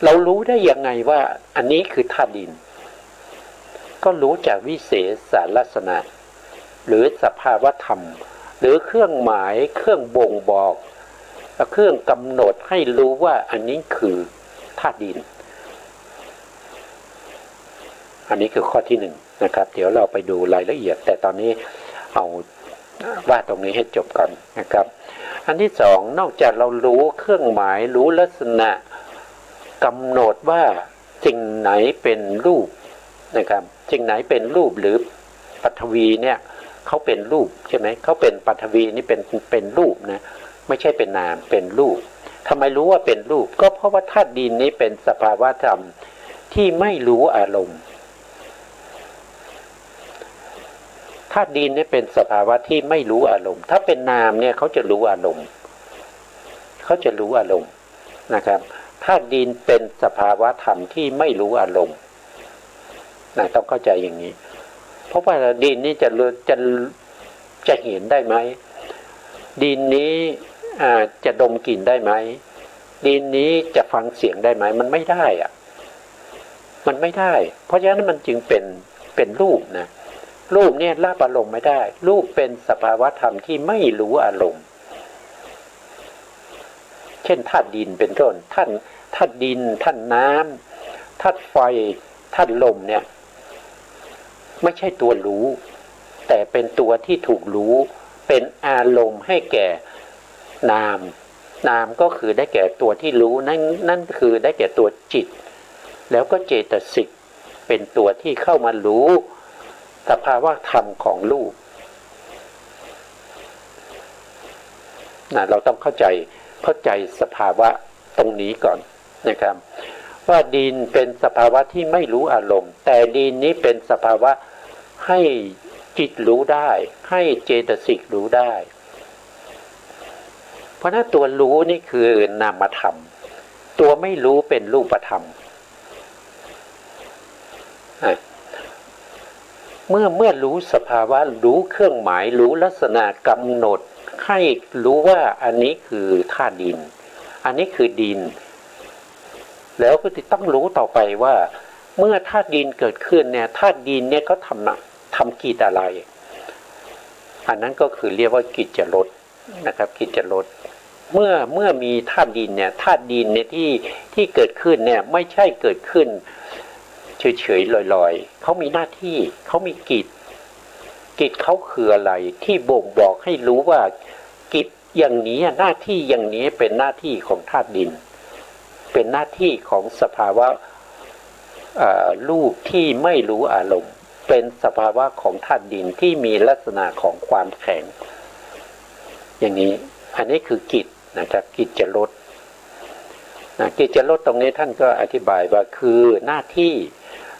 เรารู้ได้ยังไงว่าอันนี้คือธาตุดินก็รู้จากวิเศษลักษณะหรือสภาวธรรมหรือเครื่องหมายเครื่องบ่งบอกเครื่องกำหนดให้รู้ว่าอันนี้คือธาตุดินอันนี้คือข้อที่หนึ่งนะครับเดี๋ยวเราไปดูรายละเอียดแต่ตอนนี้เอาว่าตรงนี้ให้จบก่อนนะครับอันที่สองนอกจากเรารู้เครื่องหมายรู้ลักษณะกำหนดว่าสิ่งไหนเป็นรูปนะครับสิ่งไหนเป็นรูปหรือปฐวีเนี่ยเขาเป็นรูปใช่ไหมเขาเป็นปฐวีนี่เป็นรูปนะไม่ใช่เป็นนามเป็นรูปทำไมรู้ว่าเป็นรูปก็เพราะว่าธาตุดินนี้เป็นสภาวะธรรมที่ไม่รู้อารมณ์ธาตุดินนี่เป็นสภาวะที่ไม่รู้อารมณ์ถ้าเป็นนามเนี่ยเขาจะรู้อารมณ์นะครับธาตุดินเป็นสภาวะธรรมที่ไม่รู้อารมณ์ต้องเข้าใจอย่างนี้เพราะว่าดินนี้จะเห็นได้ไหมดินนี้จะดมกลิ่นได้ไหมดินนี้จะฟังเสียงได้ไหมมันไม่ได้มันไม่ได้เพราะฉะนั้นมันจึงเป็นรูปนะรูปเนี่ยรับอารมณ์ไม่ได้รูปเป็นสภาวะธรรมที่ไม่รู้อารมณ์เช่นธาตุดินเป็นต้นธาตุดินธาตุน้ำธาตุไฟธาตุลมเนี่ยไม่ใช่ตัวรู้แต่เป็นตัวที่ถูกรู้เป็นอารมณ์ให้แก่นามก็คือได้แก่ตัวที่รู้นั่นคือได้แก่ตัวจิตแล้วก็เจตสิก เป็นตัวที่เข้ามารู้สภาวะธรรมของรูปเราต้องเข้าใจสภาวะตรงนี้ก่อนนะครับว่าดินเป็นสภาวะที่ไม่รู้อารมณ์แต่ดินนี้เป็นสภาวะให้จิตรู้ได้ให้เจตสิกรู้ได้เพราะนั้นตัวรู้นี่คือนามธรรมตัวไม่รู้เป็นรูปธรรมเมื่อรู้สภาวะรู้เครื่องหมายรู้ลักษณะกำหนดให้รู้ว่าอันนี้คือธาตุดินอันนี้คือดินแล้วก็ต้องรู้ต่อไปว่าเมื่อธาตุดินเกิดขึ้นเนี่ยธาตุดินเนี่ยเขาทำกิจอะไรอันนั้นก็คือเรียกว่ากิจจรสนะครับกิจจรสเมื่อมีธาตุดินเนี่ยธาตุดินเนี่ยที่เกิดขึ้นเนี่ยไม่ใช่เกิดขึ้นเฉยๆลอยๆเขามีหน้าที่เขามีกิจเขาคืออะไรที่บ่งบอกให้รู้ว่ากิจอย่างนี้หน้าที่อย่างนี้เป็นหน้าที่ของธาตุดินเป็นหน้าที่ของสภาวะรูปที่ไม่รู้อารมณ์เป็นสภาวะของธาตุดินที่มีลักษณะของความแข็งอย่างนี้อันนี้คือกิจนะครับกิจจรสกิจจรสตรงนี้ท่านก็อธิบายว่าคือหน้าที่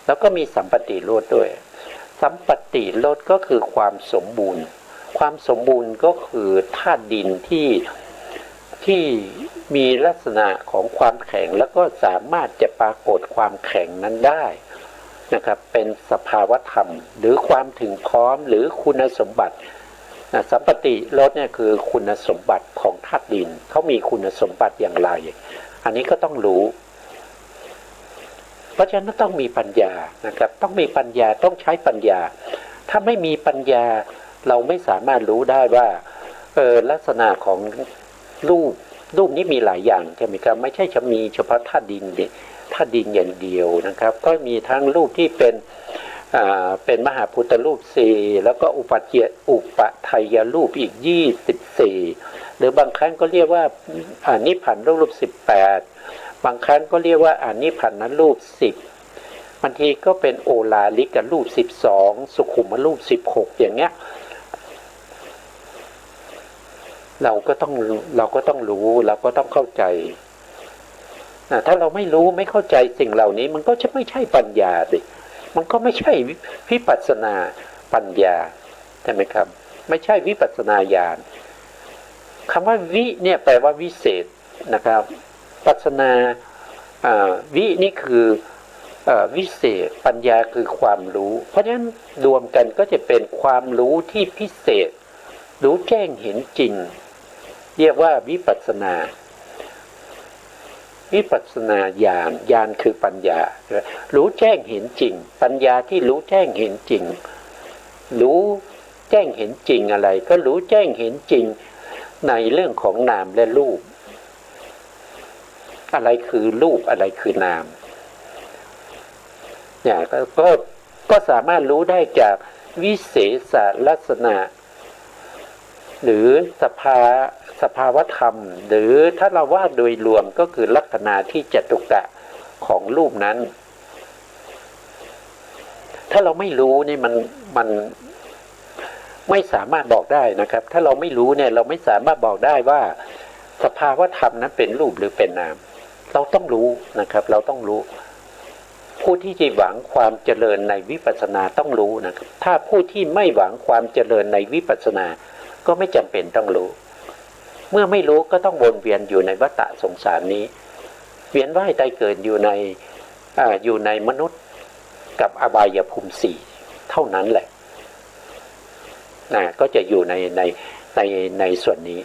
แล้วก็มีสัมปติโลดด้วยสัมปติโลดก็คือความสมบูรณ์ความสมบูรณ์ก็คือธาตุดินที่มีลักษณะของความแข็งแล้วก็สามารถจะปรากฏความแข็งนั้นได้นะครับเป็นสภาวธรรมหรือความถึงพร้อมหรือคุณสมบัติสัมปติโลดเนี่ยคือคุณสมบัติของธาตุดินเขามีคุณสมบัติอย่างไรอันนี้ก็ต้องรู้เพราะฉะนั้นต้องมีปัญญานะครับต้องมีปัญญาต้องใช้ปัญญาถ้าไม่มีปัญญาเราไม่สามารถรู้ได้ว่าลักษณะของรูปนี้มีหลายอย่างใช่ไหมครับไม่ใช่จะมีเฉพาะธาตุดินอย่างเดียวนะครับก็มีทั้งรูปที่เป็นมหาพุทธรูป4แล้วก็อุปไทยรูปอีก24หรือบางครั้งก็เรียกว่านิพพานรูป18บางครั้งก็เรียกว่านิพพานรูป10บางทีก็เป็นโอลาลิกรูป12สุขุมรูป16อย่างเงี้ยเราก็ต้องรู้เราก็ต้องเข้าใจถ้าเราไม่รู้ไม่เข้าใจสิ่งเหล่านี้มันก็จะไม่ใช่ปัญญาสิมันก็ไม่ใช่วิปัสสนาปัญญาใช่ไหมครับไม่ใช่วิปัสสนาญาณคำว่าวิเนี่ยแปลว่าวิเศษนะครับปัสสนาวินี่คือวิเศษปัญญาคือความรู้เพราะฉะนั้นรวมกันก็จะเป็นความรู้ที่พิเศษรู้แจ้งเห็นจริงเรียกว่าวิปัสสนาญาณคือปัญญารู้แจ้งเห็นจริงปัญญาที่รู้แจ้งเห็นจริงรู้แจ้งเห็นจริงอะไรก็รู้แจ้งเห็นจริงในเรื่องของนามและรูปอะไรคือรูปอะไรคือนามเนี่ยก็สามารถรู้ได้จากวิเศษลักษณะหรือสภาวธรรมหรือถ้าเราว่าโดยรวมก็คือลักษณะที่จตุกะของรูปนั้นถ้าเราไม่รู้นี่มันไม่สามารถบอกได้นะครับถ้าเราไม่รู้เนี่ยเราไม่สามารถบอกได้ว่าสภาวธรรมนั้นเป็นรูปหรือเป็นนามเราต้องรู้นะครับเราต้องรู้ผู้ที่จะหวังความเจริญในวิปัสสนาต้องรู้นะครับถ้าผู้ที่ไม่หวังความเจริญในวิปัสสนาก็ไม่จำเป็นต้องรู้เมื่อไม่รู้ก็ต้องวนเวียนอยู่ในวัฏสงสารนี้เวียนว่ายตายเกิดอยู่ในมนุษย์กับอบายภูมิ4เท่านั้นแหละก็จะอยู่ในส่วนนี้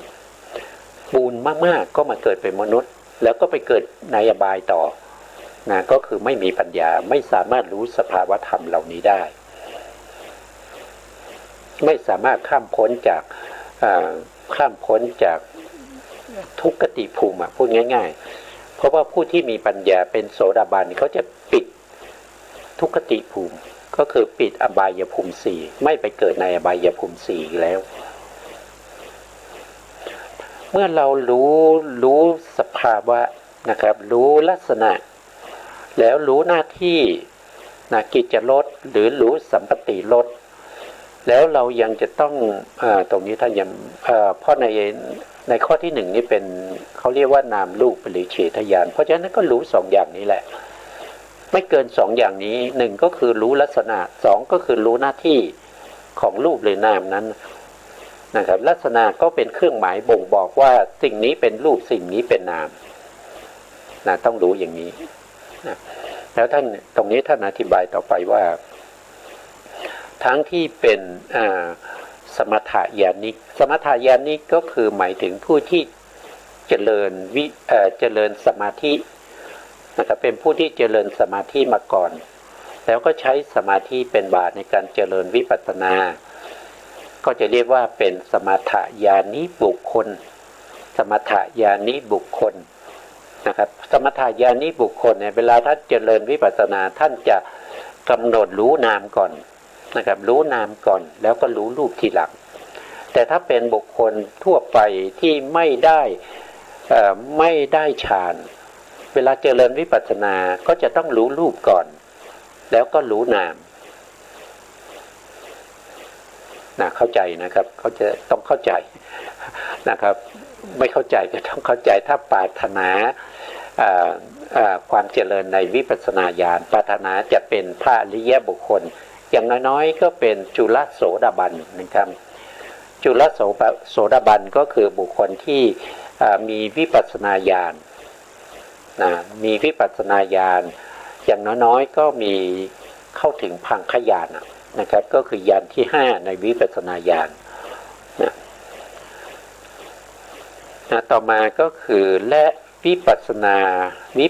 บุญมากๆก็มาเกิดเป็นมนุษย์แล้วก็ไปเกิดในอบายต่อก็คือไม่มีปัญญาไม่สามารถรู้สภาวธรรมเหล่านี้ได้ไม่สามารถข้ามพ้นจากทุกขติภูมิพูดง่ายๆเพราะว่าผู้ที่มีปัญญาเป็นโสดาบันเขาจะปิดทุกขติภูมิก็คือปิดอบายภูมิ4ไม่ไปเกิดในอบายภูมิ4แล้วเมื่อเรารู้สภาวะนะครับรู้ลักษณะแล้วรู้หน้าที่ นะกิจลดหรือรู้สัมปติลดแล้วเรายังจะต้องตรงนี้ท่านยังเพราะในข้อที่หนึ่งนี่เป็นเขาเรียกว่านามรูปปริเฉทญาณเพราะฉะนั้นก็รู้สองอย่างนี้แหละไม่เกินสองอย่างนี้หนึ่งก็คือรู้ลักษณะสองก็คือรู้หน้าที่ของรูปหรือนามนั้นนะครับลักษณะก็เป็นเครื่องหมายบ่งบอกว่าสิ่งนี้เป็นรูปสิ่งนี้เป็นนามนะต้องรู้อย่างนี้นะแล้วท่านตรงนี้ท่านอธิบายต่อไปว่าทั้งที่เป็นสมถญาณิกสมถญาณิกก็คือหมายถึงผู้ที่เจริญสมาธินะครับเป็นผู้ที่เจริญสมาธิมาก่อนแล้วก็ใช้สมาธิเป็นบาตในการเจริญวิปัสสนาก็จะเรียกว่าเป็นสมถญาณิบุคคลสมถญาณิบุคคลนะครับสมถญาณิบุคคลเนี่ยเวลาท่านเจริญวิปัสสนาท่านจะกำหนดรู้นามก่อนนะครับรู้นามก่อนแล้วก็รู้รูปทีหลังแต่ถ้าเป็นบุคคลทั่วไปที่ไม่ได้ฌานเวลาเจริญวิปัสสนาก็จะต้องรู้รูปก่อนแล้วก็รู้นามนะเข้าใจนะครับเขาจะต้องเข้าใจนะครับไม่เข้าใจก็ต้องเข้าใจถ้าปรารถนาความเจริญในวิปัสสนาญาณปรารถนาจะเป็นพระอริยบุคคลอย่างน้อยๆก็เป็นจุลโสดาบันนะครับจุลโสดาบันก็คือบุคคลที่มีวิปัสสนาญาณนะมีวิปัสสนาญาณอย่างน้อยๆก็มีเข้าถึงพังคญาณนะครับก็คือญาณที่5ในวิปัสสนาญาณนะต่อมาก็คือและวิปัสสนานิ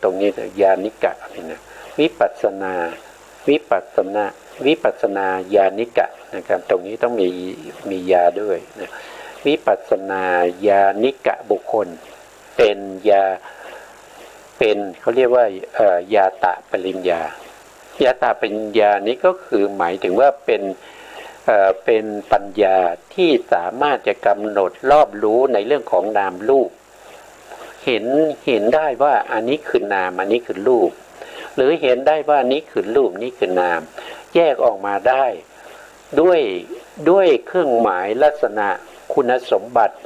ตรงนี้ญาณิกะนะวิปัสสนาญาณิกะนะครับตรงนี้ต้องมียาด้วยนะวิปัสสนาญาณิกะบุคคลเป็นเขาเรียกว่ายาตะปริญญายาตะปริญญานี้ก็คือหมายถึงว่าเป็นปัญญาที่สามารถจะกำหนดรอบรู้ในเรื่องของนามรูปเห็นได้ว่าอันนี้คือนามอันนี้คือรูปหรือเห็นได้ว่านี้คือรูปนี้คือนามแยกออกมาได้ด้วยเครื่องหมายลักษณะคุณสมบัติ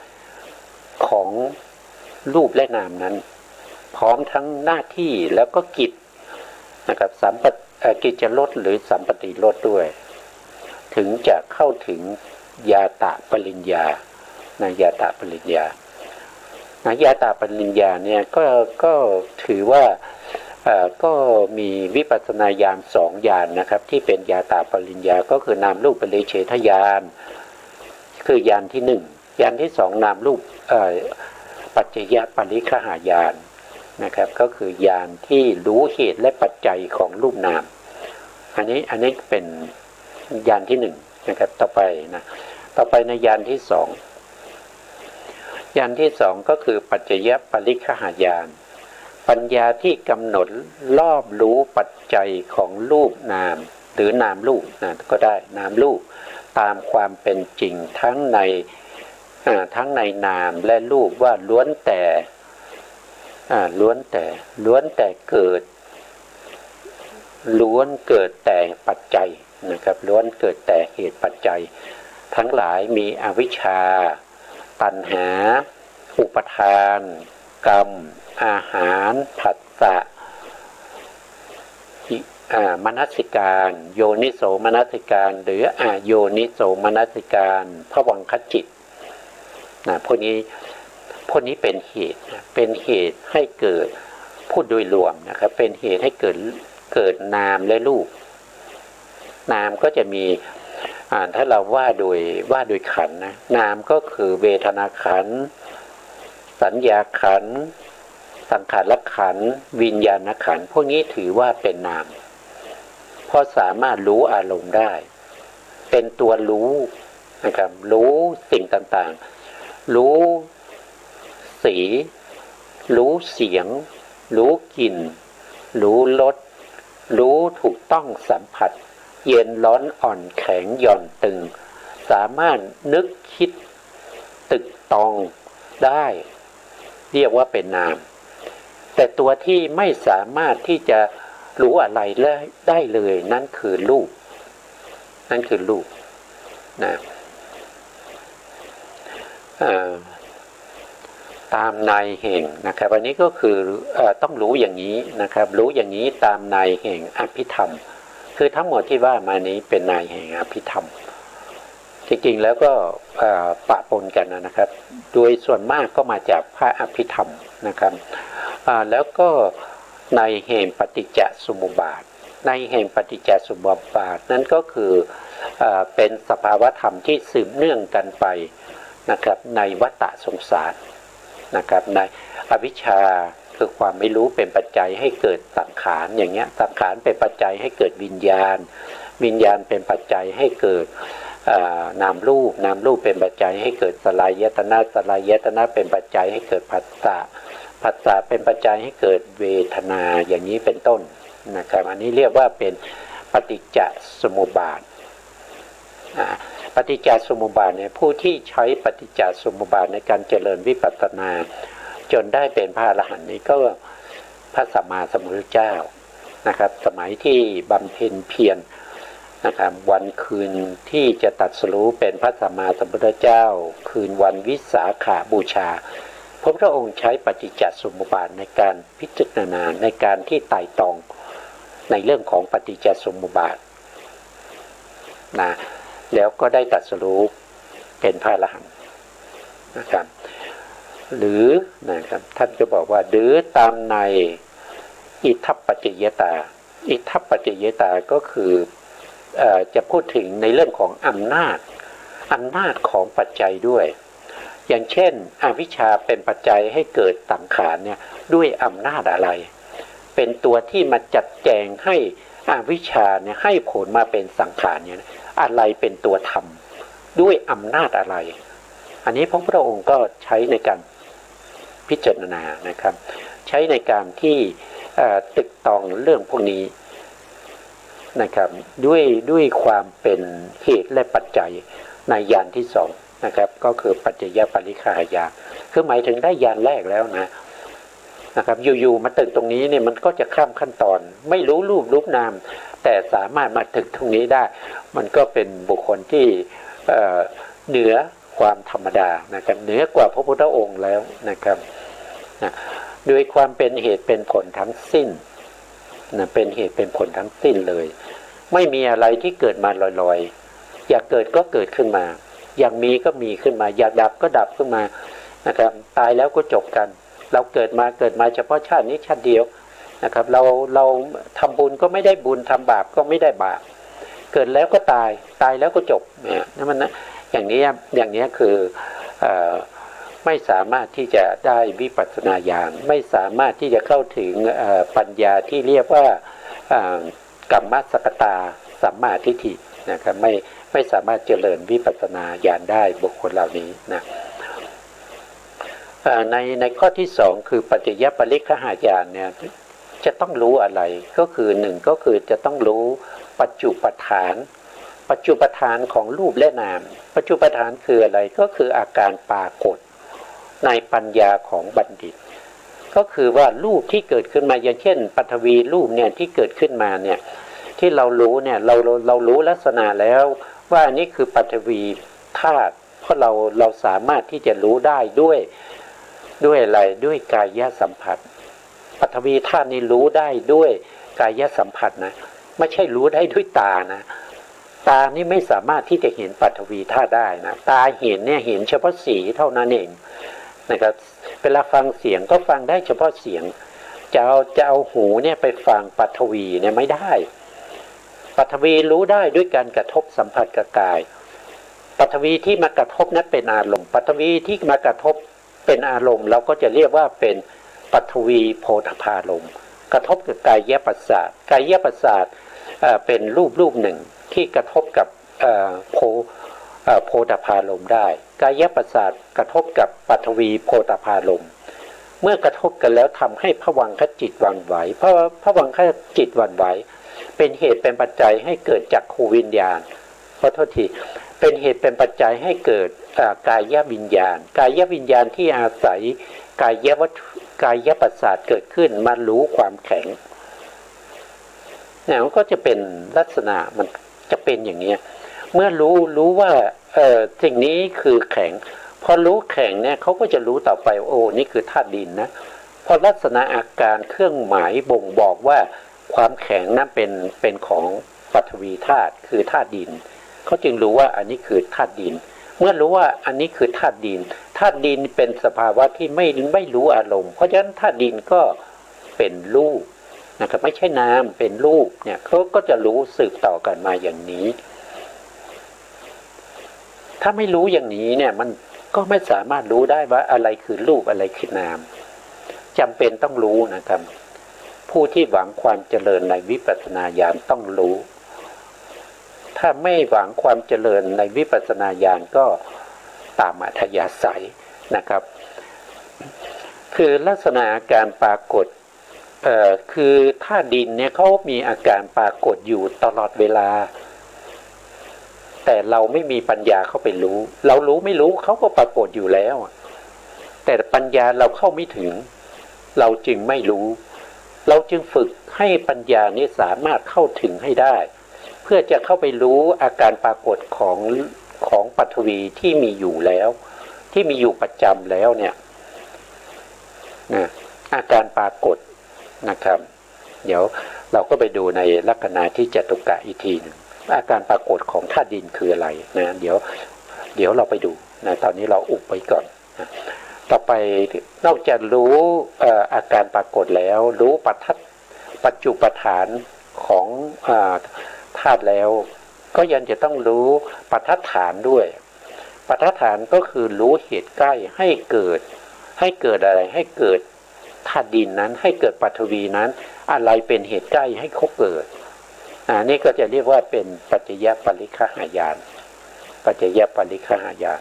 ของรูปและนามนั้นพร้อมทั้งหน้าที่แล้วก็กิจนะครับกิจลดหรือสัมปติลดด้วยถึงจะเข้าถึงยาตะปริญญานะยาตะปริญญานะยาตะปริญญาเนี่ยก็ถือว่าก็มีวิปัสสนาญาณ2ญาณนะครับที่เป็นยาตะปริญญาก็คือนามรูปปริเฉทญาณคือญาณที่1ญาณที่2นามรูปปัจจยปริคหายานนะครับก็คือญาณที่รู้เหตุและปัจจัยของรูปนามอันนี้เป็นญาณที่1นะครับต่อไปในญาณที่2ญาณที่2ก็คือปัจจยปริคหายานปัญญาที่กำหนดรอบรู้ปัจจัยของรูปนามหรือนามรูปนะก็ได้นามรูปตามความเป็นจริงทั้งในนามและรูปว่าล้วนแต่เกิดแต่ปัจจัยนะครับล้วนเกิดแต่เหตุปัจจัยทั้งหลายมีอวิชชาตัณหาอุปทานกรรมอาหารผัสสะมนสิการโยนิโสมนสิการหรืออโยนิโสมนสิการภวังคจิตนะพวกนี้เป็นเหตุให้เกิดพูดโดยรวมนะครับเป็นเหตุให้เกิดนามและรูปนามก็จะมีถ้าเราว่าโดยขันธ์นะนามก็คือเวทนาขันธ์สัญญาขันธ์สังขารขันธ์วิญญาณขันธ์พวกนี้ถือว่าเป็นนามเพราะสามารถรู้อารมณ์ได้เป็นตัวรู้นะครับรู้สิ่งต่างๆรู้สีรู้เสียงรู้กลิ่นรู้รสรู้ถูกต้องสัมผัสเย็นร้อนอ่อนแข็งหย่อนตึงสามารถนึกคิดตึกตองได้เรียกว่าเป็นนาม แต่ตัวที่ไม่สามารถที่จะรู้อะไรได้เลยนั่นคือรูปนะตามในแห่งนะครับอันนี้ก็คือต้องรู้อย่างนี้นะครับรู้อย่างนี้ตามในแห่งอภิธรรมคือทั้งหมดที่ว่ามานี้เป็นในแห่งอภิธรรมจริงๆแล้วก็ปะปนกันนะครับโดยส่วนมากก็มาจากพระอภิธรรมนะครับแล้วก็ในแห่งปฏิจจสมุปบาทในแห่งปฏิจจสมุปบาทนั้นก็คือเป็นสภาวธรรมที่สืบเนื่องกันไปนะครับในวัฏสงสารนะครับในอวิชชาคือความไม่รู้เป็นปัจจัยให้เกิดสังขารอย่างเงี้ยสังขารเป็นปัจจัยให้เกิดวิญญาณเป็นปัจจัยให้เกิดนามรูปเป็นปัจจัยให้เกิดสลายยตนะเป็นปัจจัยให้เกิดผัสสะเป็นปัจจัยให้เกิดเวทนาอย่างนี้เป็นต้นนะครับอันนี้เรียกว่าเป็นปฏิจจสมุปบาทปฏิจจสมุปบาทเนี่ยผู้ที่ใช้ปฏิจจสมุปบาทในการเจริญวิปัสสนาจนได้เป็นพระอรหันต์นี้ก็พระสัมมาสัมพุทธเจ้านะครับสมัยที่บำเพ็ญเพียรนะครับวันคืนที่จะตรัสรู้เป็นพระสัมมาสัมพุทธเจ้าคืนวันวิสาขบูชาพระพุทธองค์ใช้ปฏิจจสมุปบาทในการพิจารณาในการที่ไต่ตองในเรื่องของปฏิจจสมุปบาทนะแล้วก็ได้ตรัสรู้เป็นพระอรหันต์นะครับหรือนะครับท่านก็บอกว่าหรือตามในอิทัปปัจจยตาก็คือจะพูดถึงในเรื่องของอำนาจของปัจจัยด้วยอย่างเช่นอวิชชาเป็นปัจจัยให้เกิดสังขารเนี่ยด้วยอำนาจอะไรเป็นตัวที่มาจัดแจงให้อวิชชาเนี่ยให้ผลมาเป็นสังขารเนี่ยอะไรเป็นตัวทำด้วยอำนาจอะไรอันนี้พระพุทธองค์ก็ใช้ในการพิจารณานะครับใช้ในการที่ตึกตองเรื่องพวกนี้นะครับด้วยความเป็นเหตุและปัจจัยในญาณที่สองนะครับก็คือปัจจยปริฆายานคือหมายถึงได้ญาณแรกแล้วนะครับอยู่ๆมาตึกตรงนี้เนี่ยมันก็จะข้ามขั้นตอนไม่รู้รูปนามแต่สามารถมาตึกตรงนี้ได้มันก็เป็นบุคคลที่เหนือความธรรมดานะครับเหนือกว่าพระพุทธองค์แล้วนะครับโดยความเป็นเหตุเป็นผลทั้งสิ้นเป็นเหตุเป็นผลทั้งสิ้นเลยไม่มีอะไรที่เกิดมาลอยๆอยากเกิดก็เกิดขึ้นมาอยากมีก็มีขึ้นมาอยากดับก็ดับขึ้นมานะครับตายแล้วก็จบกันเราเกิดมาเฉพาะชาตินี้ชาติเดียวนะครับเราทำบุญก็ไม่ได้บุญทำบาปก็ไม่ได้บาปเกิดแล้วก็ตายแล้วก็จบเนี่ยนั่นมันนะอย่างนี้คือไม่สามารถที่จะได้วิปัสสนาญาณไม่สามารถที่จะเข้าถึงปัญญาที่เรียกว่ากัมมัสสกตาสัมมาทิฏฐินะครับไม่สามารถเจริญวิปัสสนาญาณได้บุคคลเหล่านี้นะในข้อที่สองคือปัจจยปริฆหายานเนี่ยจะต้องรู้อะไรก็คือหนึ่งก็คือจะต้องรู้ปัจจุปฐานของรูปและนามปัจจุปฐานคืออะไรก็คืออาการปรากฏในปัญญาของบัณฑิตก็คือว่ารูปที่เกิดขึ้นมาอย่างเช่นปฐวีรูปเนี่ยที่เกิดขึ้นมาเนี่ยที่เรารู้เนี่ยเรารู้ลักษณะแล้วว่าอันนี้คือปฐวีธาตุเพราะเราสามารถที่จะรู้ได้ด้วยอะไรด้วยกายสัมผัสปฐวีธาตุนี้รู้ได้ด้วยกายสัมผัสนะไม่ใช่รู้ได้ด้วยตานะตานี่ไม่สามารถที่จะเห็นปฐวีธาตุได้นะตาเห็นเนี่ยเห็นเฉพาะสีเท่านั้นเองนะครับเวลาฟังเสียงก็ฟังได้เฉพาะเสียงจะเอาหูเนี่ยไปฟังปฐวีเนี่ยไม่ได้ปฐวีรู้ได้ด้วยการกระทบสัมผัสกับกายปฐวีที่มากระทบนั้นเป็นอารมณ์ปฐวีที่มากระทบเป็นอารมณ์เราก็จะเรียกว่าเป็นปฐวีโพธพารมณ์กระทบกับกายประสาทเป็นรูปหนึ่งที่กระทบกับโพธพารมณ์ได้กายประสาทกระทบกับปฐวีโพธพารมณ์เมื่อกระทบกันแล้วทำให้ภวังคจิตหวั่นไหวเพราะภวังคจิตหวั่นไหวเป็นเหตุเป็นปัจจัยให้เกิดจักขูวิญญาณเป็นเหตุเป็นปัจจัยให้เกิดกายวิญญาณที่อาศัย กายวัตถุกายประสาทเกิดขึ้นมารู้ความแข็งเนี่ยมันก็จะเป็นลักษณะมันจะเป็นอย่างนี้เมื่อรู้ว่าสิ่งนี้คือแข็งพอรู้แข็งเนี่ยเขาก็จะรู้ต่อไปโอ้นี่คือธาตุดินนะพอลักษณะอาการเครื่องหมายบ่งบอกว่าความแข็งนั้นเป็นของปฐวีธาตุคือธาตุดินเขาจึงรู้ว่าอันนี้คือธาตุดินเมื่อรู้ว่าอันนี้คือธาตุดินธาตุดินเป็นสภาวะที่ไม่รู้อารมณ์เพราะฉะนั้นธาตุดินก็เป็นรูปนะครับไม่ใช่น้ำเป็นรูปเนี่ยเขาก็จะรู้สืบต่อกันมาอย่างนี้ถ้าไม่รู้อย่างนี้เนี่ยมันก็ไม่สามารถรู้ได้ว่าอะไรคือรูปอะไรคือนามจำเป็นต้องรู้นะครับผู้ที่หวังความเจริญในวิปัสสนาญาณต้องรู้ถ้าไม่หวังความเจริญในวิปัสสนาญาณก็ตามอัธยาศัยนะครับคือลักษณะอาการปรากฏคือธาตุดินเนี่ยเขามีอาการปรากฏอยู่ตลอดเวลาแต่เราไม่มีปัญญาเข้าไปรู้เรารู้ไม่รู้เขาก็ปรากฏอยู่แล้วแต่ปัญญาเราเข้าไม่ถึงเราจึงไม่รู้เราจึงฝึกให้ปัญญานี้สามารถเข้าถึงให้ได้เพื่อจะเข้าไปรู้อาการปรากฏของปฐวีที่มีอยู่แล้วที่มีอยู่ประจำแล้วเนี่ยอาการปรากฏนะครับเดี๋ยวเราก็ไปดูในลักษณะที่จตุกะอีกทีหนึ่งอาการปรากฏของธาตุดินคืออะไรนะเดี๋ยวเราไปดูนะตอนนี้เราอุบไว้ก่อนนะต่อไปนอกจากรู้อาการปรากฏแล้วรู้ปัจจุปฐานของธาตุแล้วก็ยังจะต้องรู้ปัฏฐฐานด้วยปัฏฐฐานก็คือรู้เหตุใกล้ให้เกิดอะไรให้เกิดธาตุดินนั้นให้เกิดปฐวีนั้นอะไรเป็นเหตุใกล้ให้เขาเกิดนี่ก็จะเรียกว่าเป็นปัจจยปริฆหายานปัจจยปริฆหายาน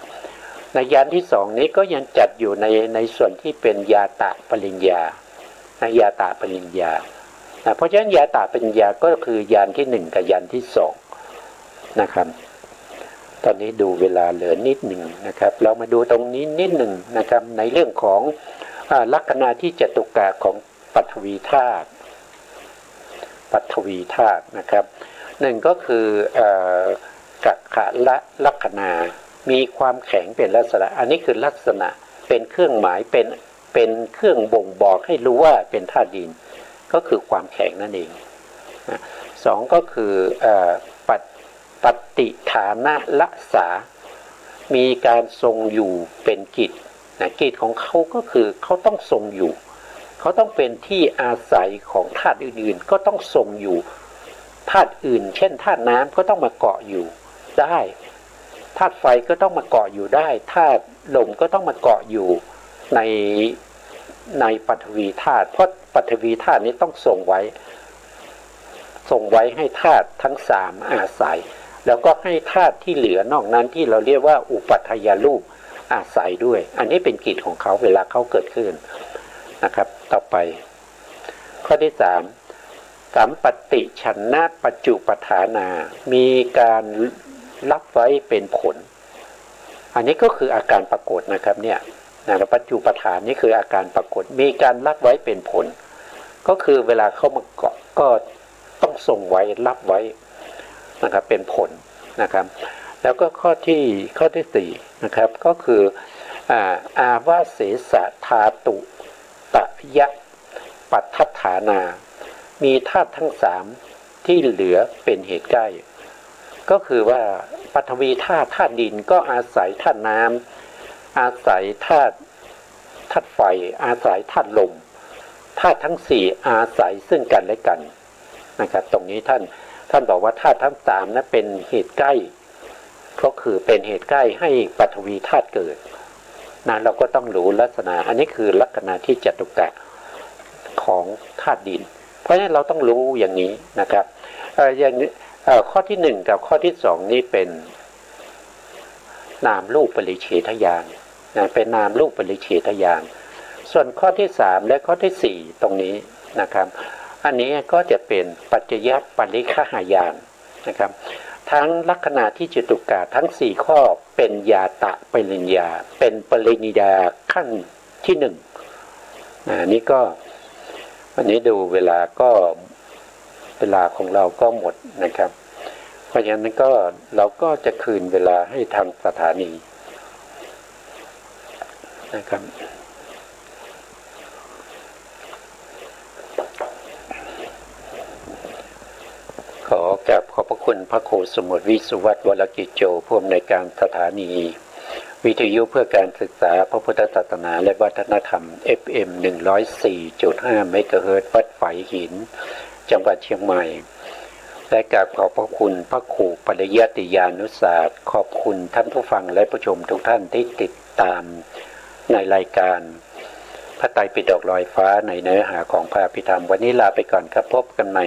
ในยานที่สองนี้ก็ยังจัดอยู่ในส่วนที่เป็นยาตะปริญญายาตะปริญญาเพราะฉะนั้นยาตะปริญญาก็คือยานที่หนึ่งกับยานที่สองนะครับตอนนี้ดูเวลาเหลือนิดหนึ่งนะครับเรามาดูตรงนี้นิดหนึ่งนะครับในเรื่องของลักษณะที่จตุกะของปฐวีธาตุนะครับหนึ่งก็คือกัขะละลักษณะมีความแข็งเป็นลักษณะอันนี้คือลักษณะเป็นเครื่องหมายเป็นเครื่องบ่งบอกให้รู้ว่าเป็นธาตุดินก็คือความแข็งนั่นเองสองก็คือปฏิฐานะรักษามีการทรงอยู่เป็นกิจกิจของเขาก็คือเขาต้องทรงอยู่เขาต้องเป็นที่อาศัยของธาตุอื่นๆก็ต้องทรงอยู่ธาตุอื่นเช่นธาตุน้ำก็ต้องมาเกาะอยู่ได้ธาตุไฟก็ต้องมาเกาะอยู่ได้ธาตุลมก็ต้องมาเกาะอยู่ในปฐวีธาตุเพราะปฐวีธาตุนี้ต้องทรงไว้ให้ธาตุทั้งสามอาศัยแล้วก็ให้ธาตุที่เหลือนอกนั้นที่เราเรียกว่าอุปัฏฐยรูปอาศัยด้วยอันนี้เป็นกิจของเขาเวลาเขาเกิดขึ้นนะครับต่อไปข้อที่สามสัมปติฉันนะปัจจุปฐานามีการรับไว้เป็นผลอันนี้ก็คืออาการปรากฏนะครับเนี่ยปัจจุปฐานนี่คืออาการปรากฏมีการรับไว้เป็นผลก็คือเวลาเข้ามาเกาะก็ต้องทรงไว้รับไว้นะครับเป็นผลนะครับแล้วก็ข้อที่สี่นะครับก็คืออาวาเสสะธาตุตยะปัฏฐฐานามีธาตุทั้งสามที่เหลือเป็นเหตุใกล้ก็คือว่าปฐวีธาตุดินก็อาศัยธาตุน้ำอาศัยธาตุไฟอาศัยธาตุลมธาตุทั้งสี่อาศัยซึ่งกันและกันนะครับตรงนี้ท่านบอกว่าธาตุทั้งสามนั้นเป็นเหตุใกล้ก็คือเป็นเหตุใกล้ให้ปฐวีธาตุเกิดนะเราก็ต้องรู้ลักษณะอันนี้คือลักษณะที่จตุกะของธาตุดินเพราะฉะนั้นเราต้องรู้อย่างนี้นะครับอย่างนี้ข้อที่หนึ่งกับข้อที่สองนี้เป็นนามรูปปริเฉทญาณเป็นนามรูปปริเฉทญาณส่วนข้อที่สามและข้อที่สี่ตรงนี้นะครับอันนี้ก็จะเป็นปัจจยปริฆหายานนะครับทั้งลักษณะที่จตุกะทั้งสี่ข้อเป็นยาตะปริญญาเป็นปริญญาขั้นที่หนึ่ง นี่ก็วันนี้ดูเวลาของเราก็หมดนะครับ เพราะฉะนั้นก็เราก็จะคืนเวลาให้ทางสถานีนะครับขอกราบขอบพระคุณพระครูสมุทรวิสุวัตรวรกิจโจผู้อำนวยการสถานีวิทยุเพื่อการศึกษาพระพุทธศาสนาและวัฒนธรรม FM 104.5 เมกะเฮิรตซ์วัดฝายหินจังหวัดเชียงใหม่และกราบขอบพระคุณพระครูปริยัติยานุศาสตร์ขอบคุณท่านผู้ฟังและผู้ชมทุกท่านที่ติดตามในรายการพระไตรปิฎกลอยฟ้าในเนื้อหาของพระอภิธรรมวันนี้ลาไปก่อนครับพบกันใหม่